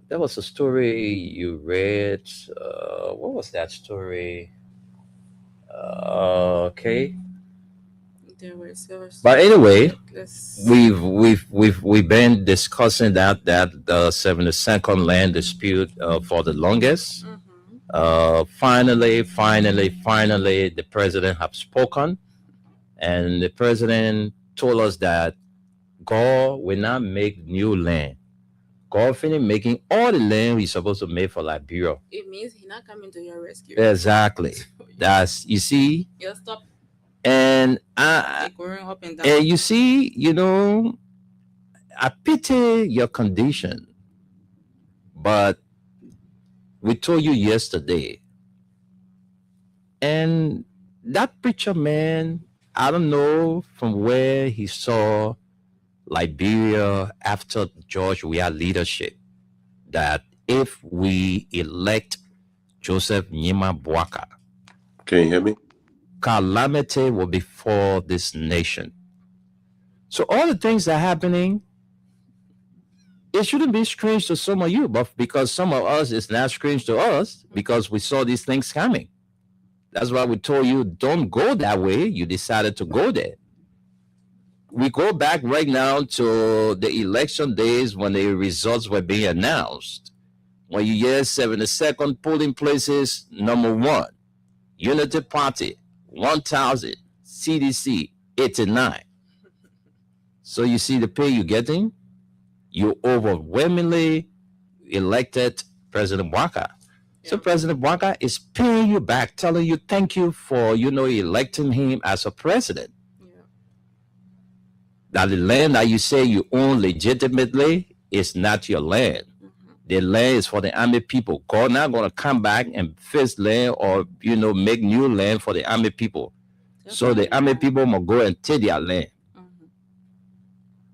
There was a story you read. What was that story? Okay. But anyway, we've been discussing that the 72nd land dispute for the longest. Finally, the president have spoken, and the president told us that God will not make new land. God finished making all the land he's supposed to make for Liberia. It means he's not coming to your rescue. Exactly. That's, you see. You'll stop. And going up and down. And you see, I pity your condition, but we told you yesterday, and that preacher man, I don't know from where he saw Liberia after George Weah leadership, that if we elect Joseph Nyima Boaka, can you hear me? Calamity will befall this nation. So all the things that are happening, it shouldn't be strange to some of you, but because some of us, it's not strange to us because we saw these things coming. That's why we told you, don't go that way. You decided to go there. We go back right now to the election days when the results were being announced. When you hear 72nd polling places, number 1, Unity Party, 1,000, CDC, 89. So you see the pay you're getting? You overwhelmingly elected President Boaka. Yeah. So President Boaka is paying you back, telling you thank you for, electing him as a president. Yeah. Now the land that you say you own legitimately is not your land. The land is for the army people. God not going to come back and fix land or, make new land for the army people. That's so the army people must go and take their land.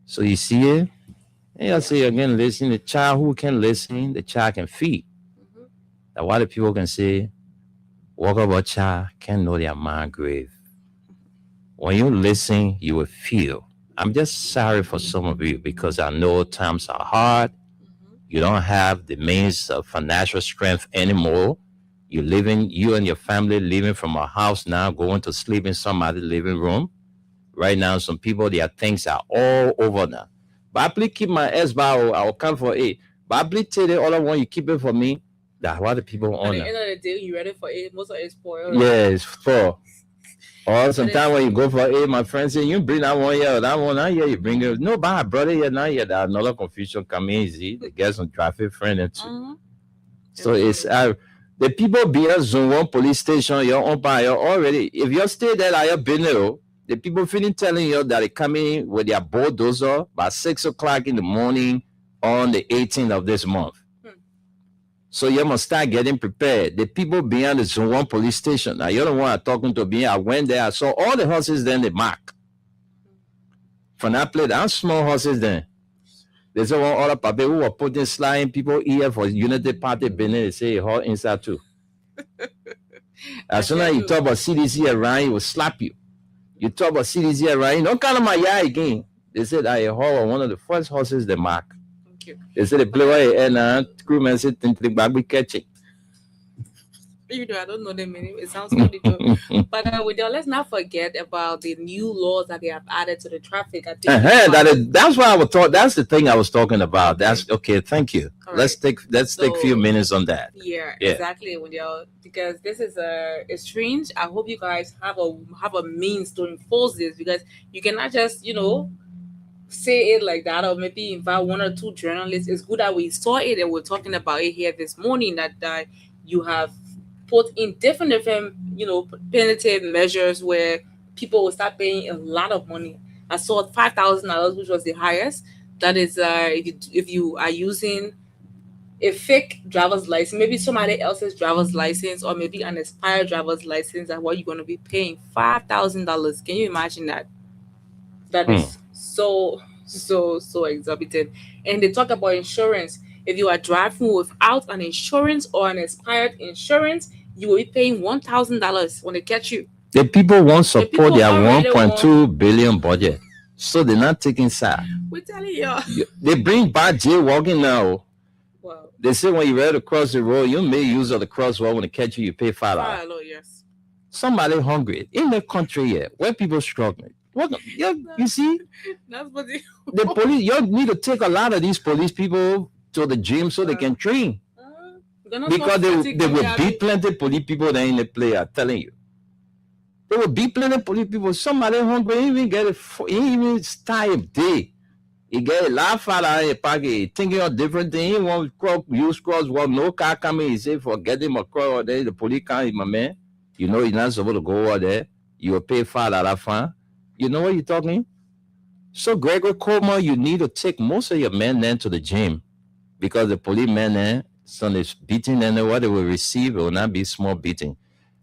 So you see it? And I say again, listen, the child who can listen, the child can feed. Now, why the people can say, walk about child can't know their mind grave. When you listen, you will feel. I'm just sorry for some of you because I know times are hard. You don't have the means of financial strength anymore. You and your family living from a house now, going to sleep in somebody's living room. Right now, some people, their things are all over now. But please keep my S-Bow, I'll come for it. Babli tell the other one, you keep it for me. That's what the people At on. the end of the day, you ready for it? Most of it spoiled. Yes, for. Or sometimes when you go for it, my friend say, you bring that one here, that one here, you bring it. No, but brother, here now, here, that another confusion coming easy. They get some traffic friend and too. So it's the people behind Zone 1 police station, your umpire already. If you stay there like your business, the people feeling telling you that they come in with their bulldozer by 6 o'clock in the morning on the 18th of this month. So you must start getting prepared. The people behind the Zone 1 police station, now you're the one I'm talking to me. I went there, I saw all the horses then they mark. From that place, I'm small horses then. There's one other people who were putting sliding people here for Unity Party business. They say horse inside too. As soon as you talk about CDC around, he will slap you. You talk about CDC around, you don't call them my yard again. They said I horse one of the first horses they mark. They said the player and crewman said think the back we catch it. You know, I don't know them anyway. It sounds funny though. But let's not forget about the new laws that they have added to the traffic. I think That's what I was talking. That's the thing I was talking about. That's okay. Thank you. All Let's take a few minutes on that. Yeah, exactly. Because this is it's strange. I hope you guys have a means to enforce this, because you cannot just say it like that, or maybe invite one or two journalists. It's good that we saw it and we're talking about it here this morning, that you have put in different punitive measures where people will start paying a lot of money. I saw $5,000, which was the highest. That is if you are using a fake driver's license, maybe somebody else's driver's license, or maybe an expired driver's license, and what you're going to be paying $5,000. Can you imagine that? That is so exorbitant. And they talk about insurance. If you are driving without an insurance or an expired insurance, you will be paying $1,000 when they catch you. The people won't support their 1.2 billion budget, so they're not taking side. We're telling you. They bring back jaywalking now. Wow. They say when you're ready to cross the road, you may use of the crosswalk. When they catch you, you pay $5. Yes. Somebody hungry in the country here where people struggling. You see, that's what the police. You need to take a lot of these police people to the gym so they can train, because they will beat plenty police people that in the play. I'm telling you, there will be plenty police people. Somebody hungry, he even get he even start a day. He get a laugh out of a pocket, thinking of different things. He won't use crosswalk. No car coming. He say forget him across there. The police can't, my man. You know you're not supposed to go over there. You will pay $5 fine. You know what you're talking? So Gregory Coleman, you need to take most of your men then to the gym, because the police men then, son is beating, and what they will receive will not be small beating.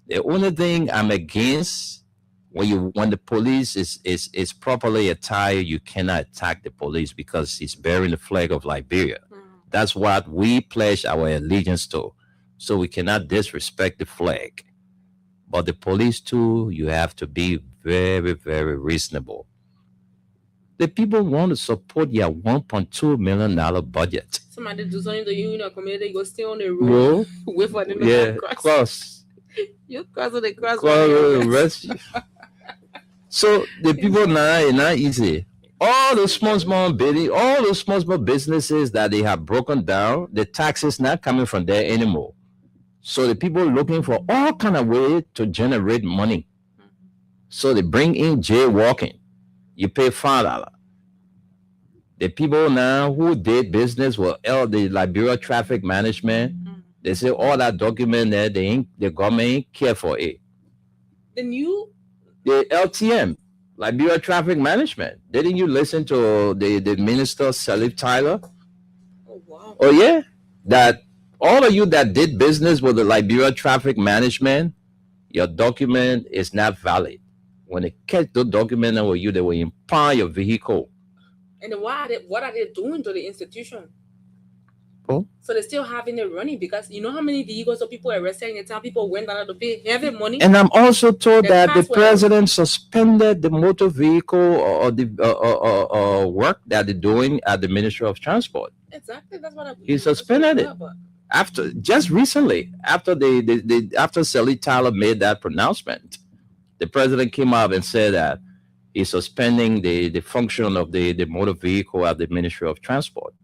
The only thing I'm against, when the police is properly attired, you cannot attack the police because he's bearing the flag of Liberia. That's what we pledge our allegiance to. So we cannot disrespect the flag. But the police too, you have to be very, very reasonable. The people want to support your $1.2 million budget. Somebody do something to you in a community, you go stay on the road. Wait for them to cross. You cross on the cross. So the people now is not easy. All those small buildings, all those small businesses that they have broken down, the taxes not coming from there anymore. So the people looking for all kind of way to generate money. So they bring in jaywalking. You pay $5. The people now who did business with the Liberia Traffic Management, they say all that document there, the government ain't care for it. The LTM, Liberia Traffic Management. Didn't you listen to the minister, Salif Tyler? Oh, wow. Oh, yeah? That all of you that did business with the Liberia Traffic Management, your document is not valid. When they catch the document with you, they will impound your vehicle. And then what are they doing to the institution? Oh. So they're still having it running, because you know how many vehicles of people arrested in the town, people went down to pay heavy money. And I'm also told that the president suspended the motor vehicle or the work that they're doing at the Ministry of Transport. Exactly, that's what he suspended it. After just recently, after after Salif Tyler made that pronouncement, the president came up and said that he's suspending the function of the motor vehicle at the Ministry of Transport.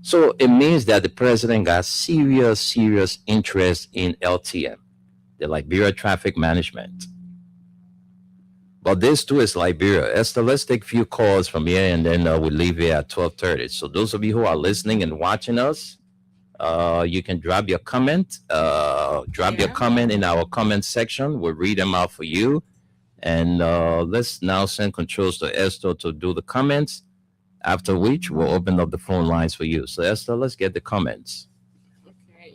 So it means that the president got serious interest in LTM, the Liberia Traffic Management. But this too is Liberia. Esther, let's take a few calls from here, and then we'll leave here at 12:30. So those of you who are listening and watching us, you can drop your comment. Your comment in our comment section. We'll read them out for you. And let's now send controls to Esther to do the comments, after which we'll open up the phone lines for you. So Esther, let's get the comments. Okay.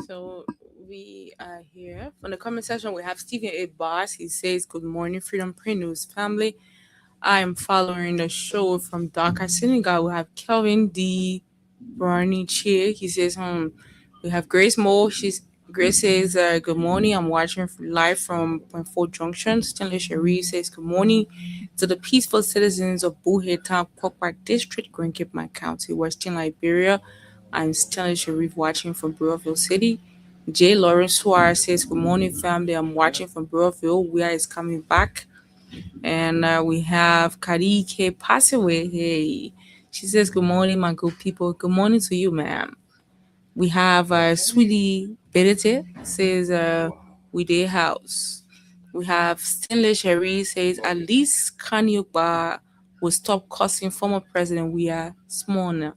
So we are here. From the comment section, we have Stephen A. Boss. He says, "Good morning, Freedom Print News family. I am following the show from Dakar, Senegal. We have Kelvin D. Barney Chia. He says, we have Grace Moore. Grace says, good morning. I'm watching live from Point Fort Junction. Stanley Cherie says, good morning to the peaceful citizens of Buhe Town, Kwakwa District, Grand Cape Mount County, Western Liberia. I'm Stanley Cherie watching from Burrillville City. J. Lawrence Suarez says, good morning, family. I'm watching from Burrillville. Where is coming back. And we have Karike Passaway. Hey, she says, good morning, my good people. Good morning to you, ma'am. We have Sweetie Berete says, we day house. We have Stanley Cherie says, at least Kanyuba will stop cussing former president. We are small now.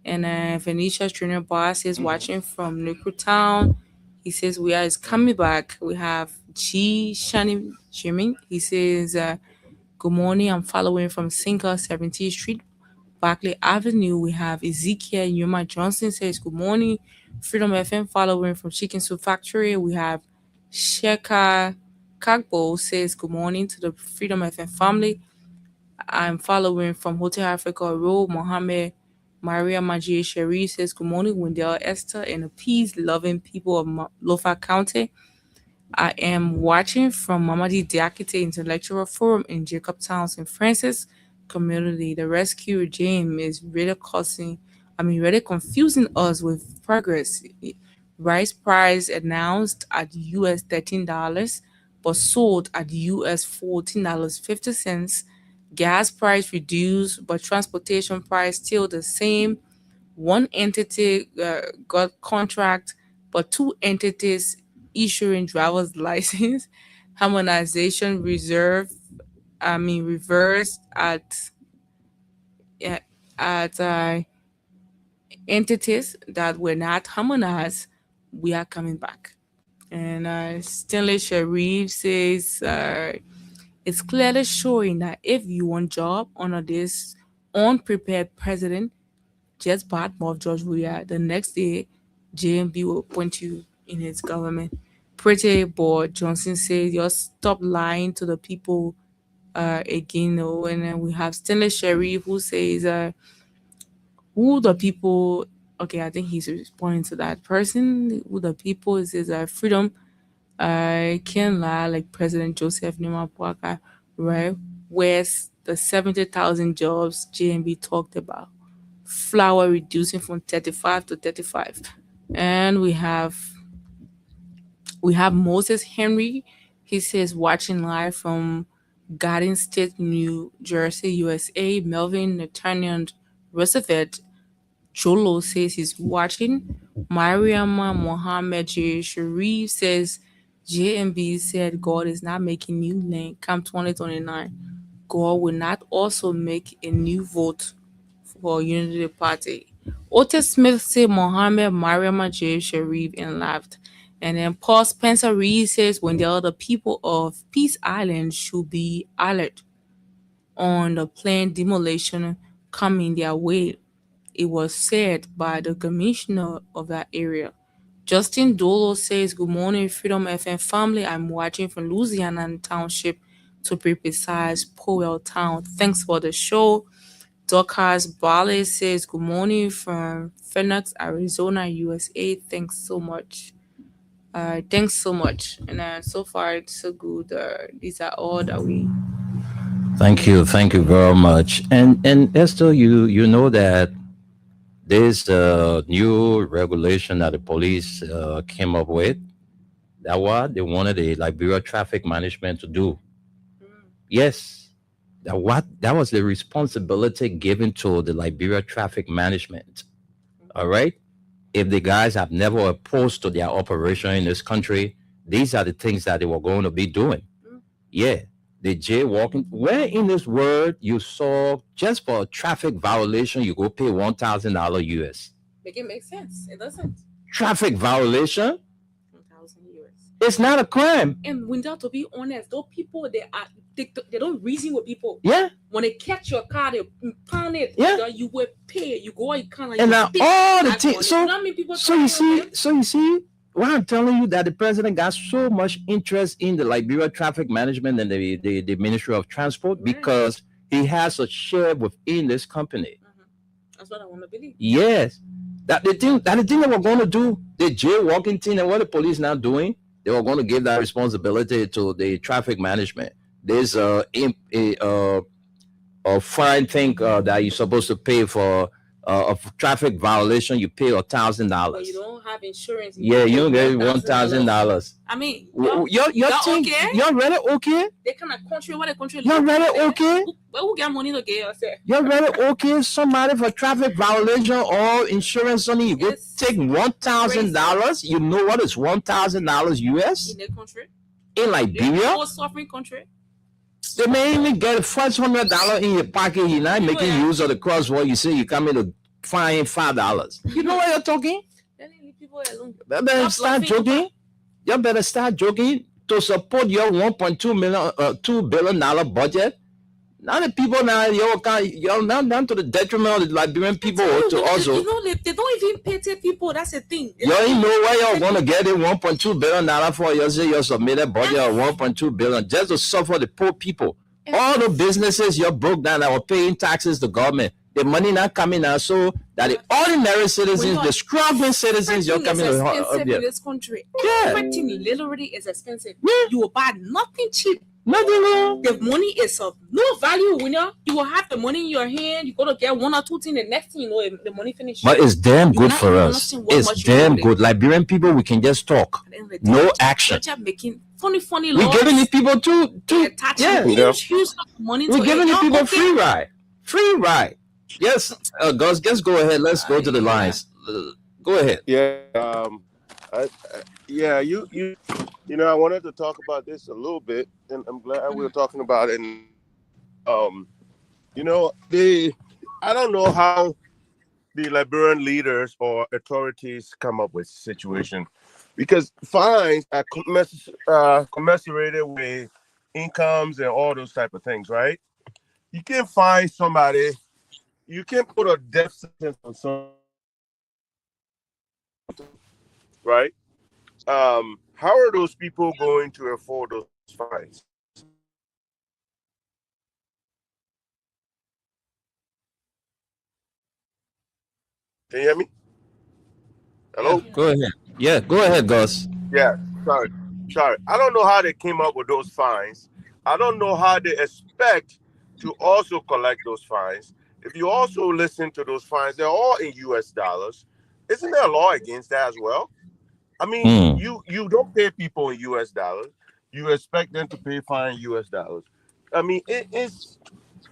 And Venetia Junior Bar says, watching from Nuku Town. He says, we are is coming back. We have G. Shani Jimmy. He says, good morning. I'm following from Sinker 17th Street, Barclay Avenue. We have Ezekiel Yuma Johnson says, good morning. Freedom FM following from Chicken Soup Factory. We have Sheka Kagbo says, good morning to the Freedom FM family. I'm following from Hotel Africa Road. Mohammed Maria Majie Cherie says, good morning, Wendell Esther and the peace-loving people of Lofa County. I am watching from Mamadi Diakite Intellectual Forum in Jacobtown, St. Francis community. The rescue regime is really confusing us with progress. Rice price announced at US $13, but sold at US $14.50. Gas price reduced, but transportation price still the same. One entity got contract, but two entities issuing driver's license. Harmonization reversed at entities that were not harmonized. We are coming back. And Stanley Sharif says, it's clearly showing that if you want job under this unprepared president, just bad mouth George Weah, the next day JMB will appoint you in his government. Pretty boy Johnson says, just stop lying to the people again. No. And then we have Stanley Sharif who says, who the people, okay, I think he's responding to that person. Who the people is freedom. Can't lie, like President Joseph Nima Bwaka, right? Where's the 70,000 jobs JMB talked about? Flour reducing from 35 to 35. And we have Moses Henry. He says, watching live from Garden State, New Jersey, USA. Melvin Nathaniel Roosevelt Jolo says he's watching. Mariama Mohammed J. Sharif says, JMB said God is not making new land. Come 2029, God will not also make a new vote for Unity Party. Otis Smith said Mohammed Mariama J. Sharif and laughed. And then Paul Spencer Reed says, when the other people of Peace Island should be alert on the planned demolition coming their way. It was said by the commissioner of that area. Justin Dolo says, good morning, Freedom FM family. I'm watching from Louisiana Township, to be precise, Powell Town. Thanks for the show. Dorcas Bale says, good morning from Phoenix, Arizona, USA. Thanks so much. Thanks so much. And so far, it's so good. These are all that we... Thank you very much. And Esther, you know that this new regulation that the police came up with, that what they wanted the Liberia Traffic Management to do. Yes, That was the responsibility given to the Liberia traffic management. All right. If the guys have never opposed to their operation in this country, these are the things that they were going to be doing. Yeah. The jaywalking. Where in this world you saw just for a traffic violation, you go pay $1,000 US? Make it make sense. It doesn't. Traffic violation? 1,000 US. It's not a crime. And Wendell, to be honest, those people they don't reason with people. Yeah. When they catch your car, they pound it. Yeah. You will pay. You go, you can't. And now all the things. So you see. see. Well, I'm telling you that the president got so much interest in the Liberia traffic management and the Ministry of Transport because he has a share within this company. That's what I want to believe. Yes. That the thing they were going to do, the jaywalking thing, and what the police now doing, they were going to give that responsibility to the traffic management. There's a fine thing that you're supposed to pay for a traffic violation. You pay $1,000. But you don't have insurance. Yeah, you don't get $1,000. I mean, you're okay? You're really okay? They kind of country, what a country. You're really okay? But who get money to get yourself? You're really okay? Somebody for traffic violation or insurance money, you go take $1,000. You know what is $1,000 US? In the country? In Liberia? Most suffering country. They may even get $500 in your pocket. You're not making use of the crossword. You say you come in to find $5. You know what you're talking? People alone. You better start joking. You better start joking to support your $2 billion budget. Now the people now you're now down to the detriment of the Liberian people to also. You know, they don't even pay people. That's the thing. You ain't know where you're gonna get it $1.2 billion for. You say you submitted budget of $1.2 billion just to suffer the poor people. All the businesses you're broke down that were paying taxes to government. The money not coming out so that the ordinary citizens, the struggling citizens, you're coming expensive in this country. Yeah. Everything literally is expensive. Yeah. You will buy nothing cheap. Nothing. The money is of no value. When you will have the money in your hand, you gotta get one or two things. The next thing you know, the money finishes. But it's damn good for us. It's damn good. Liberian people, we can just talk. No action. They're making funny we're laws. giving the people huge money. We're giving the people free ride. Yes, Gus, just go ahead. Let's go to the lines. Go ahead. Yeah, you know, I wanted to talk about this a little bit, and I'm glad we were talking about it. And, you know, I don't know how the Liberian leaders or authorities come up with situation, because fines are commensurated with incomes and all those type of things, right? You can't fine somebody. You can't put a death sentence on someone, right? How are those people going to afford those fines? Can you hear me? Hello? Go ahead. Yeah, go ahead, Gus. Yeah, sorry. I don't know how they came up with those fines. I don't know how they expect to also collect those fines. If you also listen to those fines, they're all in US dollars. Isn't there a law against that as well? I mean, you don't pay people in US dollars. You expect them to pay fine in US dollars. I mean, it's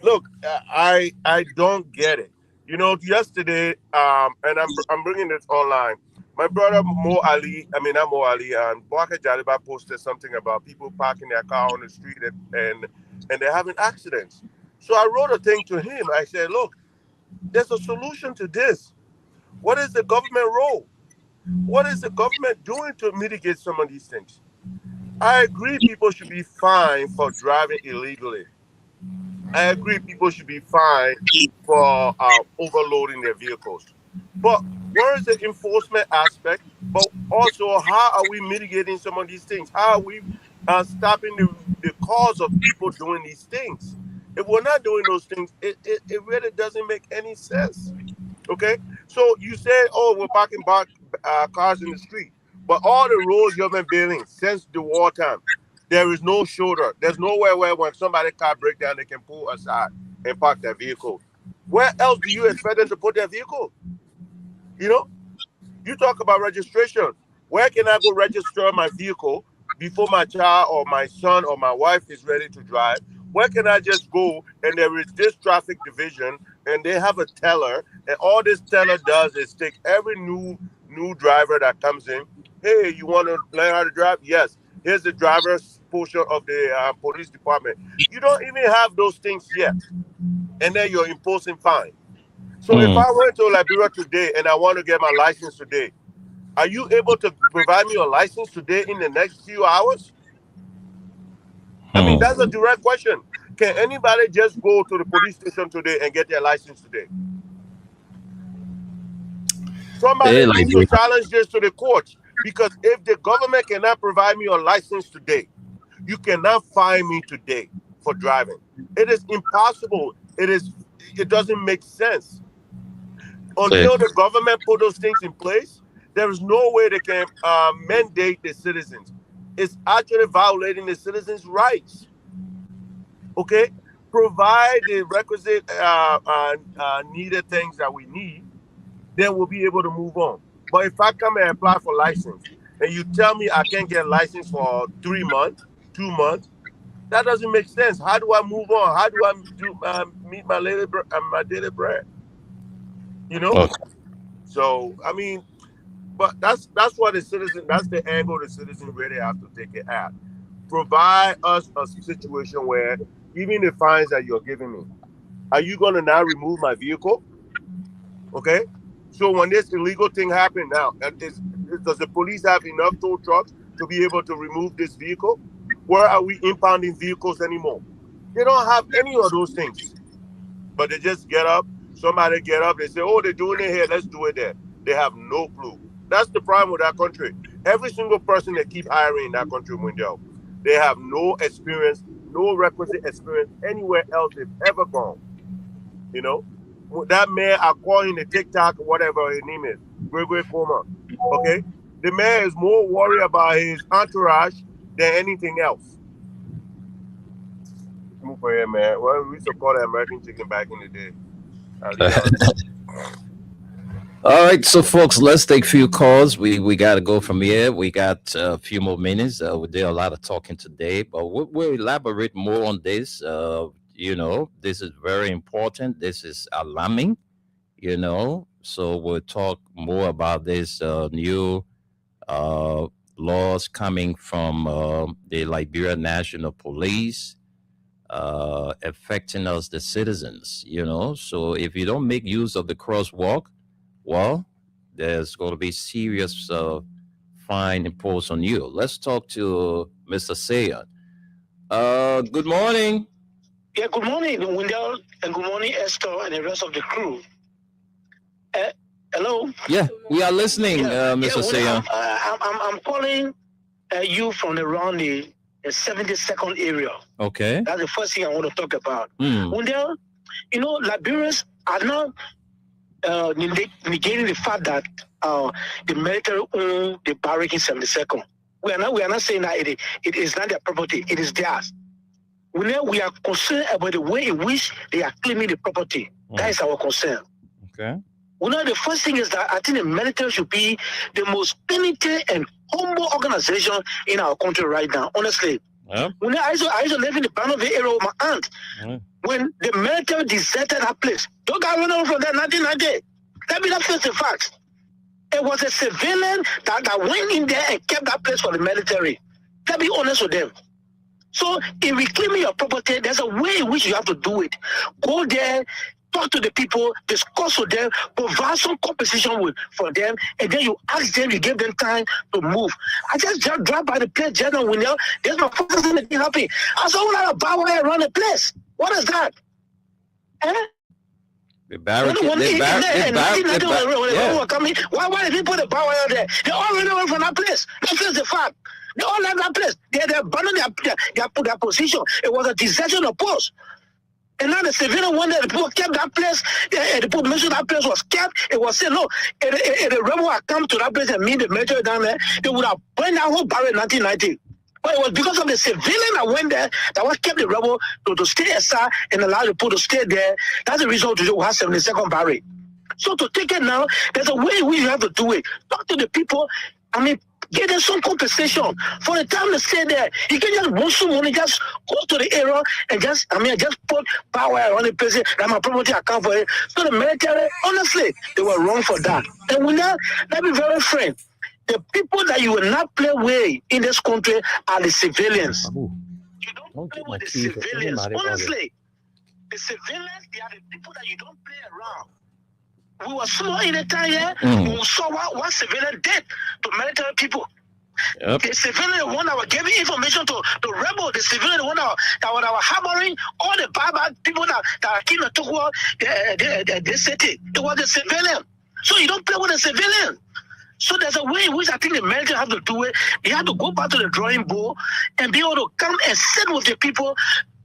look, I don't get it. You know, yesterday, and I'm bringing this online. My brother Mo Ali, and Bwaka Jaliba posted something about people parking their car on the street and they're having accidents. So I wrote a thing to him. I said, look, there's a solution to this. What is the government role? What is the government doing to mitigate some of these things? I agree people should be fined for driving illegally. I agree people should be fined for overloading their vehicles. But where is the enforcement aspect? But also, how are we mitigating some of these things? How are we stopping the cause of people doing these things? If we're not doing those things, it really doesn't make any sense. Okay? So you say, oh, we're parking cars in the street. But all the roads you've been building since the wartime, there is no shoulder. There's nowhere where when somebody's car breaks down, they can pull aside and park their vehicle. Where else do you expect them to put their vehicle? You know? You talk about registration. Where can I go register my vehicle before my child or my son or my wife is ready to drive? Where can I just go and there is this traffic division and they have a teller, and all this teller does is take every new driver that comes in. Hey, you want to learn how to drive? Yes. Here's the driver's portion of the police department. You don't even have those things yet, and then you're imposing fine. So if I went to Liberia today and I want to get my license today, are you able to provide me a license today in the next few hours? I mean, that's a direct question. Can anybody just go to the police station today and get their license today? Somebody needs to challenge this to the courts, because if the government cannot provide me a license today, you cannot fine me today for driving. It is impossible. It doesn't make sense. Until the government put those things in place, there is no way they can mandate the citizens. It's actually violating the citizens' rights. Okay? Provide the requisite needed things that we need, then we'll be able to move on. But if I come and apply for license and you tell me I can't get a license for 3 months, 2 months, that doesn't make sense. How do I move on? How do I meet my daily bread? You know? Okay. So, I mean, but that's what the citizen, that's the angle the citizen really have to take it at. Provide us a situation where even the fines that you're giving me, are you going to now remove my vehicle? Okay? So when this illegal thing happened now, does the police have enough tow trucks to be able to remove this vehicle? Where are we impounding vehicles anymore? They don't have any of those things. But they just get up, somebody get up, they say, oh, they're doing it here, let's do it there. They have no clue. That's the problem with that country. Every single person they keep hiring in that country, Wendell, they have no experience, no requisite experience anywhere else they've ever gone. You know? That man, I call him the TikTok, whatever his name is, Gregory Coma. Okay? The man is more worried about his entourage than anything else. Move for here, man. Well, we used to call that American chicken back in the day. All right, so folks, let's take a few calls. We got to go from here. We got a few more minutes. We did a lot of talking today, but we'll elaborate more on this. You know, this is very important. This is alarming, you know, so we'll talk more about this new laws coming from the Liberia National Police affecting us, the citizens, you know. So if you don't make use of the crosswalk, well, there's going to be serious fine imposed on you. Let's talk to Mr. Sayan. Good morning. Yeah, good morning, Wendell, and good morning, Esther, and the rest of the crew. Hello? Yeah, we are listening, Mr. Sayan. I'm calling you from around the 72nd area. Okay. That's the first thing I want to talk about. Wendell, you know, Liberians are not negating the fact that the military own the barrack in 72nd. We are not saying that it is not their property, it is theirs. We are concerned about the way in which they are claiming the property. That is our concern. Okay. You know, the first thing is that I think the military should be the most penitent and humble organization in our country right now, honestly. Yeah. When I used to live in the Barnaville area with my aunt. When the military deserted that place, don't get run over from there, nothing like that. Let me not face the facts. It was a civilian that went in there and kept that place for the military. Let's be honest with them. So if we claim your property, there's a way in which you have to do it. Go there, talk to the people, discuss with them, provide some compensation for them, and then you ask them, you give them time to move. I just drive by the place, just when there's my first thing that happen. I saw a bar wire around the place. What is that? The barricade. Why did they put a bar wire there? They all ran away from that place. That's the fact. They all left that place. They abandoned their position. It was a desertion of post. And now the civilian one that the people kept that place, the people mentioned that place was kept. It was said, no, if the rebel had come to that place and meet the military down there, they would have burned that whole barrel in 1990. But it was because of the civilian that went there that was kept the rebel to stay aside and allow the people to stay there. That's the reason today we have 72nd barrel. So to take it now, there's a way we have to do it. Talk to the people. I mean, Give them some compensation for the time they stay there. You can just want some money, just go to the area and just put power on the person that my property account for it. So the military, honestly, they were wrong for that. And we now, let me be very frank. The people that you will not play with in this country are the civilians. You don't play with the civilians. Honestly, the civilians, they are the people that you don't play around. We were small in the time here. We saw what civilians did to military people. Yep. The civilian, the one that was giving information to the rebel, the civilian, the one that was harboring all the bad people that came and took over the city. It was the civilian. So you don't play with the civilian. So there's a way in which I think the military have to do it. They have to go back to the drawing board and be able to come and sit with the people,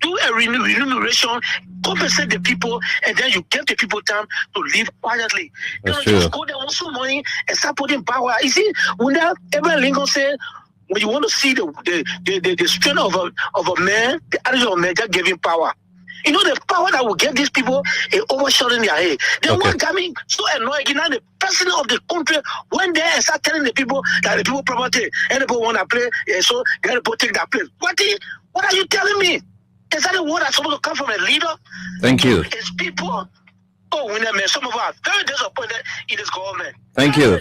do a remuneration, compensate the people, and then you give the people time to live quietly. You don't just go there with some money and start putting power. You see, when Abraham Lincoln said, when you want to see the strength of a man, the attitude of a man, just give him power. You know, the power that will get these people is overshadowing their head. Then what got me so annoyed, you know, the president of the country went there and started telling the people that the people property, and the people want to play, so they have to take that place. What are you telling me? Is that the word that's supposed to come from a leader? Thank you. It's people. Oh, man, some of us are very disappointed in this government. Thank you.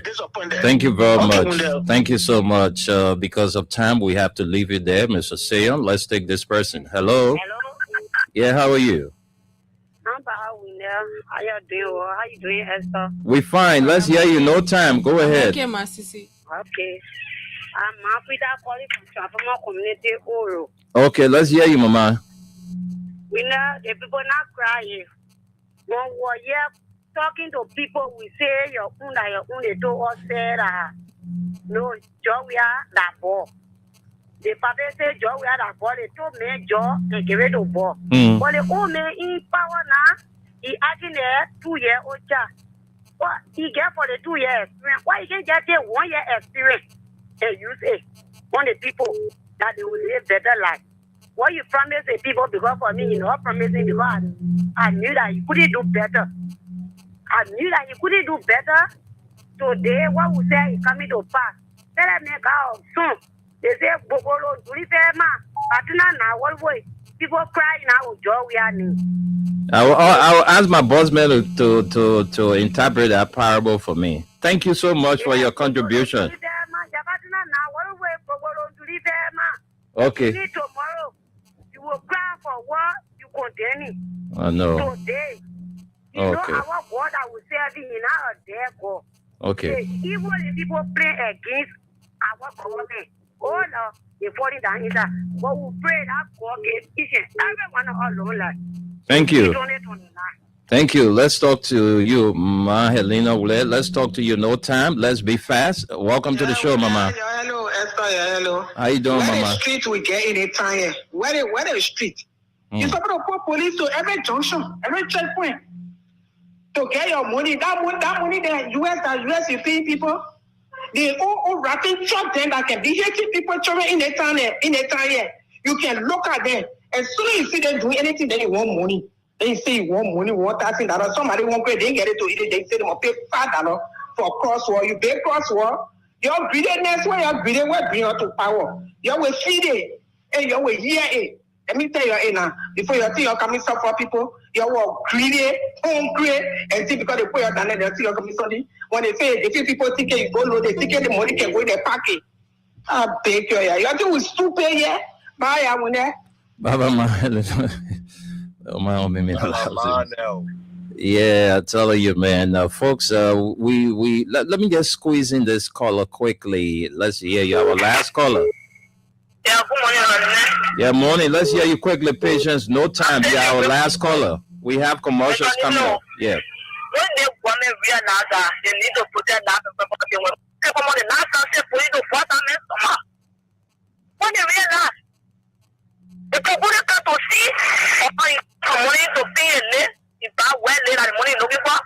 Thank you very much. Wendell. Thank you so much. Because of time, we have to leave you there, Mr. Sayon. Let's take this person. Hello. Yeah, how are you? I'm fine, Wendell. How you doing? How you doing, Esther? We fine. Let's hear you. No time. Go ahead. Okay, my sissy. Okay. I'm Africa calling from Transformer Community Oro. Okay, let's hear you, Mama. We know the people not crying. When we're here talking to people, we say your own, they do us say that no, Joe, we are that ball. The papa say Joe, we are that ball. They told me Joe, they give it to ball. But the old man in power now, he acting there 2 years old child. What he get for the 2 years experience? Why he can get a 1 year experience and use it on the people that they will live better life? What you promise the people, because for me, you know, promising because I knew that you couldn't do better. I knew that you couldn't do better. Today, what we say is coming to pass. Tell them make out soon. They say, Bogolo, Julifema, Patina, now, what way? People cry now, Joe, we are new. I'll ask my bossman to interpret that parable for me. Thank you so much for your contribution. Okay. Tomorrow, you will cry for what you condemning. No. Today, you know our God that will serve in our day God. Okay. Even the people pray against our government, all of they falling down in that. But we pray that God gave each and every one of our Lord life. Thank you. Thank you. Let's talk to you, Ma Helena. Let's talk to you. No time. Let's be fast. Welcome to the show, Mama. Hello, Esther. Hello. How you doing, Where Mama? the street we get in a time? Where the street? You're supposed to put police to every junction, every checkpoint to get your money. That money, the US, you see people. They all rapping truck them that can be hitting people children in the town here. You can look at them. As soon as you see them doing anything, then you want money. They say you want money, $1,000. Somebody won't pay, they get it to eat it. They say they must pay $5 for crossword. You pay crossword. Your greediness, where you're greedy, what bring you to power? You will feed it, and you will hear it. Let me tell you now, before you see you're coming up for people, you will greedy, hungry, and see because they put your down there, they see you're coming something. When they say, if people think you go low, they think the money can go in their pocket. I beg you, yeah. You're doing stupid, yeah? Bye, I want that. Baba, yeah, I tell you, man. Folks, we let me just squeeze in this caller quickly. Let's hear you. Our last caller. Yeah, good morning. Yeah, morning. Let's hear you quickly. Patience, no time. Yeah, our last caller. We have commercials coming up. Yeah. When they want to realize that they need to protect that people, the last time police to fight them, when they realize the people that come to see money to pay it, if that well later the money looking for.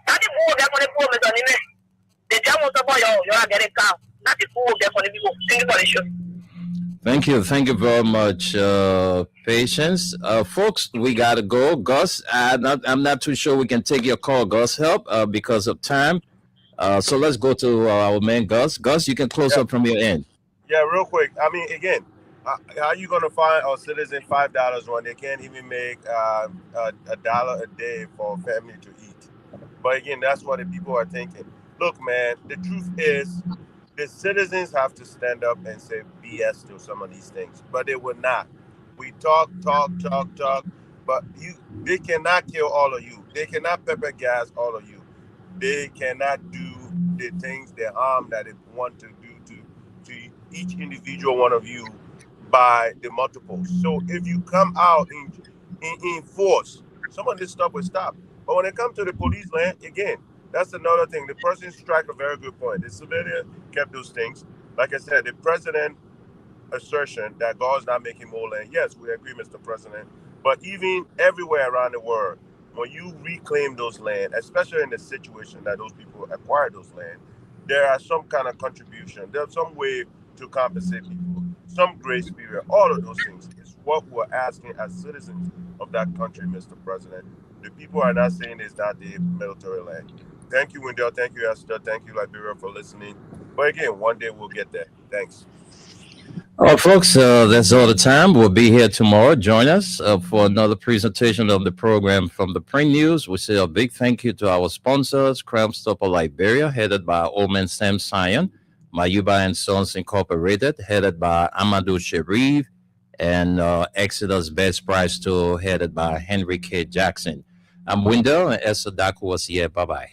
That is who they're going to put on the they just want to buy you're getting cow. That is who they're going to be thinking for the show. Thank you very much, Patience. Folks, we gotta go. Gus, I'm not too sure we can take your call. Gus, help because of time. So let's go to our man Gus. Gus, you can close up from your end. Yeah, real quick. I mean, again, how are you going to find a citizen $5 when they can't even make $1 a day for a family to eat? But again, that's what the people are thinking. Look, man, the truth is the citizens have to stand up and say BS to some of these things, but they will not. We talk, but they cannot kill all of you. They cannot pepper gas all of you. They cannot do the things, the harm that they want to do to each individual one of you by the multiples. So if you come out in force, some of this stuff will stop. But when it comes to the police land, again, that's another thing. The person strike a very good point. The civilian kept those things. Like I said, the president assertion that God's not making more land. Yes, we agree, Mr. President. But even everywhere around the world, when you reclaim those land, especially in the situation that those people acquired those land, there are some kind of contribution. There's some way to compensate people, some grace period. All of those things is what we're asking as citizens of that country, Mr. President. The people are not saying it's not the military land. Thank you, Wendell. Thank you, Esther. Thank you, Liberia, for listening. But again, one day we'll get there. Thanks. All right, folks, that's all the time. We'll be here tomorrow. Join us for another presentation of the program from the Print News. We say a big thank you to our sponsors, Crime Stopper Liberia, headed by Old Man Sam Sion, Mayuba and Sons Incorporated, headed by Amadou Sharif, and Exodus Best Price Store, headed by Henry K. Jackson. I'm Wendell, and Esther Daku was here. Bye-bye.